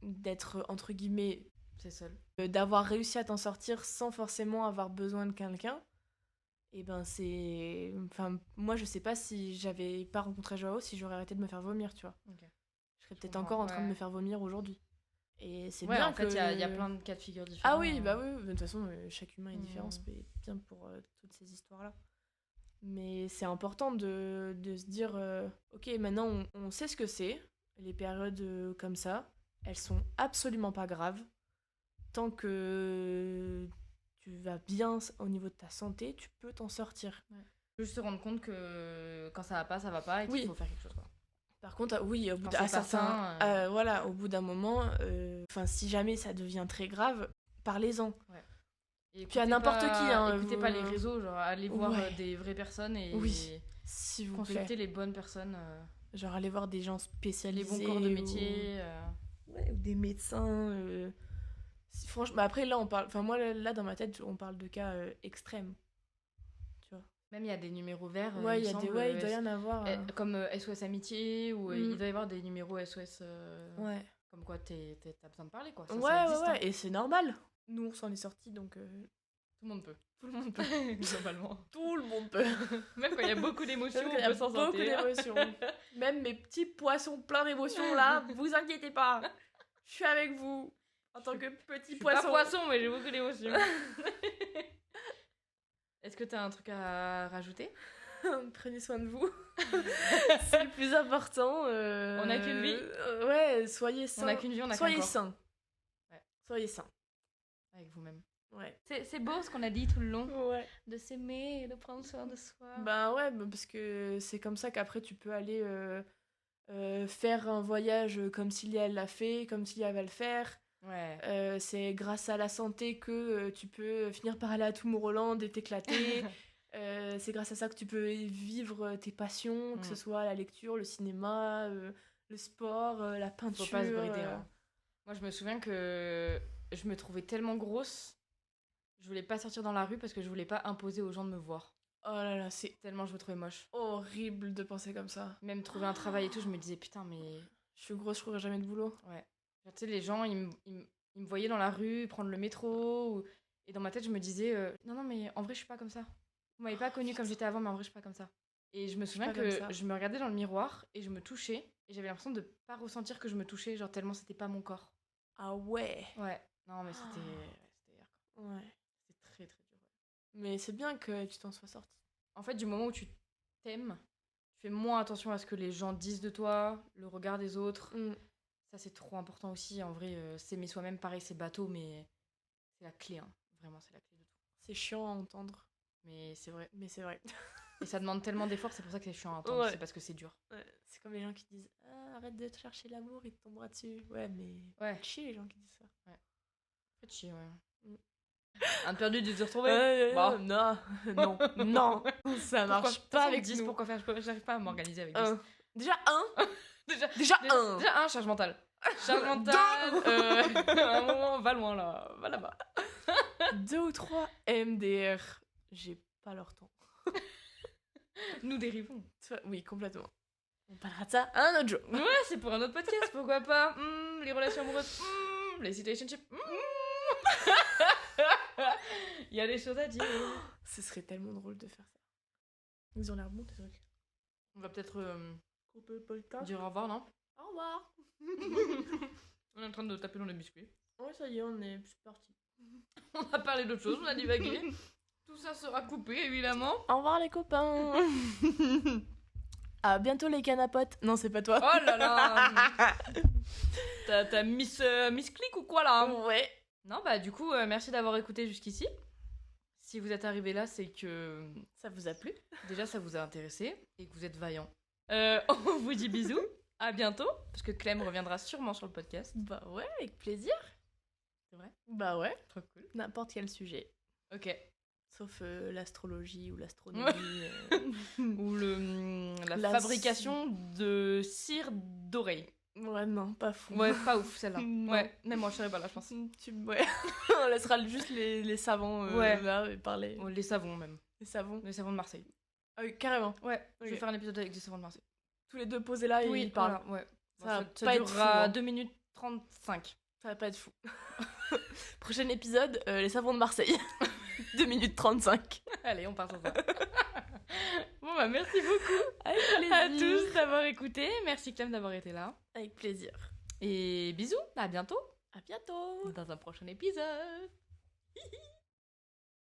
d'être, entre guillemets... C'est seul. D'avoir réussi à t'en sortir sans forcément avoir besoin de quelqu'un. Et ben c'est... Enfin, moi, je sais pas si j'avais pas rencontré Joao, si j'aurais arrêté de me faire vomir, tu vois. Okay. Je serais peut-être encore en train de me faire vomir aujourd'hui. Et c'est bien en fait, il y a plein de cas de figure différents. Ah oui, de toute façon, chaque humain est différent, c'est bien pour toutes ces histoires-là. Mais c'est important de se dire, ok, maintenant, on sait ce que c'est. Les périodes comme ça, elles sont absolument pas graves. Tant que tu vas bien au niveau de ta santé, tu peux t'en sortir. Ouais. Juste se rendre compte que quand ça va pas et qu'il faut faire quelque chose, quoi. Par contre, oui, au bout au bout d'un moment, si jamais ça devient très grave, parlez-en. Ouais. Et puis à n'importe qui. Écoutez pas les réseaux, genre allez voir des vraies personnes et s'il vous consultez plaît. Les bonnes personnes. Genre allez voir des gens spécialisés. Les bons corps de métier. Ou des médecins. Franchement, après là on parle. Enfin moi là dans ma tête on parle de cas extrêmes. Même il y a des numéros verts. Il doit y en avoir. Comme SOS Amitié, ou il doit y avoir des numéros SOS. Comme quoi t'as besoin de parler, quoi. Ça existe, hein. Et c'est normal. Nous, on s'en est sortis, donc. Tout le monde peut. Tout le monde peut. Globalement. Tout le monde peut. Même quand il y a beaucoup d'émotions, on peut s'en sortir. Beaucoup d'émotions. Même mes petits poissons pleins d'émotions, là, vous inquiétez pas. Je suis avec vous. En tant que petit poisson. Je suis pas poisson, mais j'ai beaucoup d'émotions. Est-ce que t'as un truc à rajouter? Prenez soin de vous. C'est le plus important. On n'a qu'une vie. Ouais, soyez sains. On n'a qu'une vie, on n'a qu'un corps. Soyez sains. Ouais. Soyez sains. Avec vous-même. Ouais. C'est beau ce qu'on a dit tout le long. Ouais. De s'aimer et de prendre soin de soi. Ouais, parce que c'est comme ça qu'après tu peux aller faire un voyage comme Cilia elle l'a fait, comme Cilia va le faire. Ouais. C'est grâce à la santé que tu peux finir par aller à Tomorrowland et t'éclater. C'est grâce à ça que tu peux vivre tes passions, que ce soit la lecture, le cinéma, le sport, la peinture. Faut pas se brider. Moi, je me souviens que je me trouvais tellement grosse, je voulais pas sortir dans la rue parce que je voulais pas imposer aux gens de me voir. Oh là là, c'est tellement je me trouvais moche. Horrible de penser comme ça. Même trouver un travail et tout, je me disais putain, mais je suis grosse, je trouverai jamais de boulot. Ouais. Tu sais, les gens, ils me voyaient dans la rue, prendre le métro, et dans ma tête, je me disais non, mais en vrai, je suis pas comme ça. Vous m'avez pas connue comme j'étais avant, mais en vrai, je suis pas comme ça. Et je me souviens que je me regardais dans le miroir et je me touchais, et j'avais l'impression de pas ressentir que je me touchais, genre tellement c'était pas mon corps. Ah ouais. Ouais. Non, mais c'était ouais. C'était très très dur. Mais c'est bien que tu t'en sois sortie. En fait, du moment où tu t'aimes, tu fais moins attention à ce que les gens disent de toi, le regard des autres. Ça, c'est trop important aussi. En vrai, s'aimer soi-même, pareil, c'est bateau, mais c'est la clé. Hein. Vraiment, c'est la clé de tout. C'est chiant à entendre. Mais c'est vrai. Et ça demande tellement d'efforts, c'est pour ça que c'est chiant à entendre. C'est parce que c'est dur. C'est comme les gens qui disent arrête de chercher l'amour, il te tombera dessus. Ouais, mais chier les gens qui disent ça. Faites chier, Un perdu, 10 de retrouver. Non, ça marche pas avec 10. nous. Pourquoi faire? J'arrive pas à m'organiser avec 10. Déjà un. Charge mentale. Charge mentale. À un moment, va loin là. Va là-bas. 2 ou 3 MDR. J'ai pas leur temps. Nous dérivons. Oui, complètement. On parlera de ça un autre jour. Ouais, c'est pour un autre podcast, pourquoi pas. Les relations amoureuses. Les situationships. Il y a des choses à dire. Ce serait tellement drôle de faire ça. Ils ont l'air bons, tes trucs. On va peut-être couper le podcast. Dire au revoir, non? Au revoir. On est en train de taper dans les biscuits. Ouais, ça y est, on est parti. On a parlé d'autre chose, on a divagué. Tout ça sera coupé, évidemment. Au revoir, les copains. À bientôt, les canapotes. Non, c'est pas toi. Oh là là. T'as Miss Click ou quoi, là? Ouais. Non, bah du coup, merci d'avoir écouté jusqu'ici. Si vous êtes arrivé là, c'est que ça vous a plu. Déjà, ça vous a intéressé et que vous êtes vaillant. On vous dit bisous. À bientôt, parce que Clem reviendra sûrement sur le podcast. Bah ouais, avec plaisir. C'est vrai? Bah ouais. Trop cool. N'importe quel sujet. Ok. Sauf l'astrologie ou l'astronomie. Ou la fabrication de cire d'oreille. Ouais, non, pas fou. Ouais, pas ouf celle-là. Ouais, même moi je serais pas là, je pense. Ouais. On laissera juste les savants là parler. Les savons même. Les savons de Marseille. Ah oui, carrément. Ouais, okay. Je vais faire un épisode avec des savons de Marseille. Tous les deux posés là et ils parlent. Voilà, ouais. Ça durera 2 minutes 35. Ça va pas être fou. Prochain épisode, les savons de Marseille. 2 minutes 35. Allez, on part sur ça. Bon bah merci beaucoup avec plaisir. À tous d'avoir écouté. Merci Clem d'avoir été là. Avec plaisir. Et bisous, à bientôt. À bientôt. Dans un prochain épisode.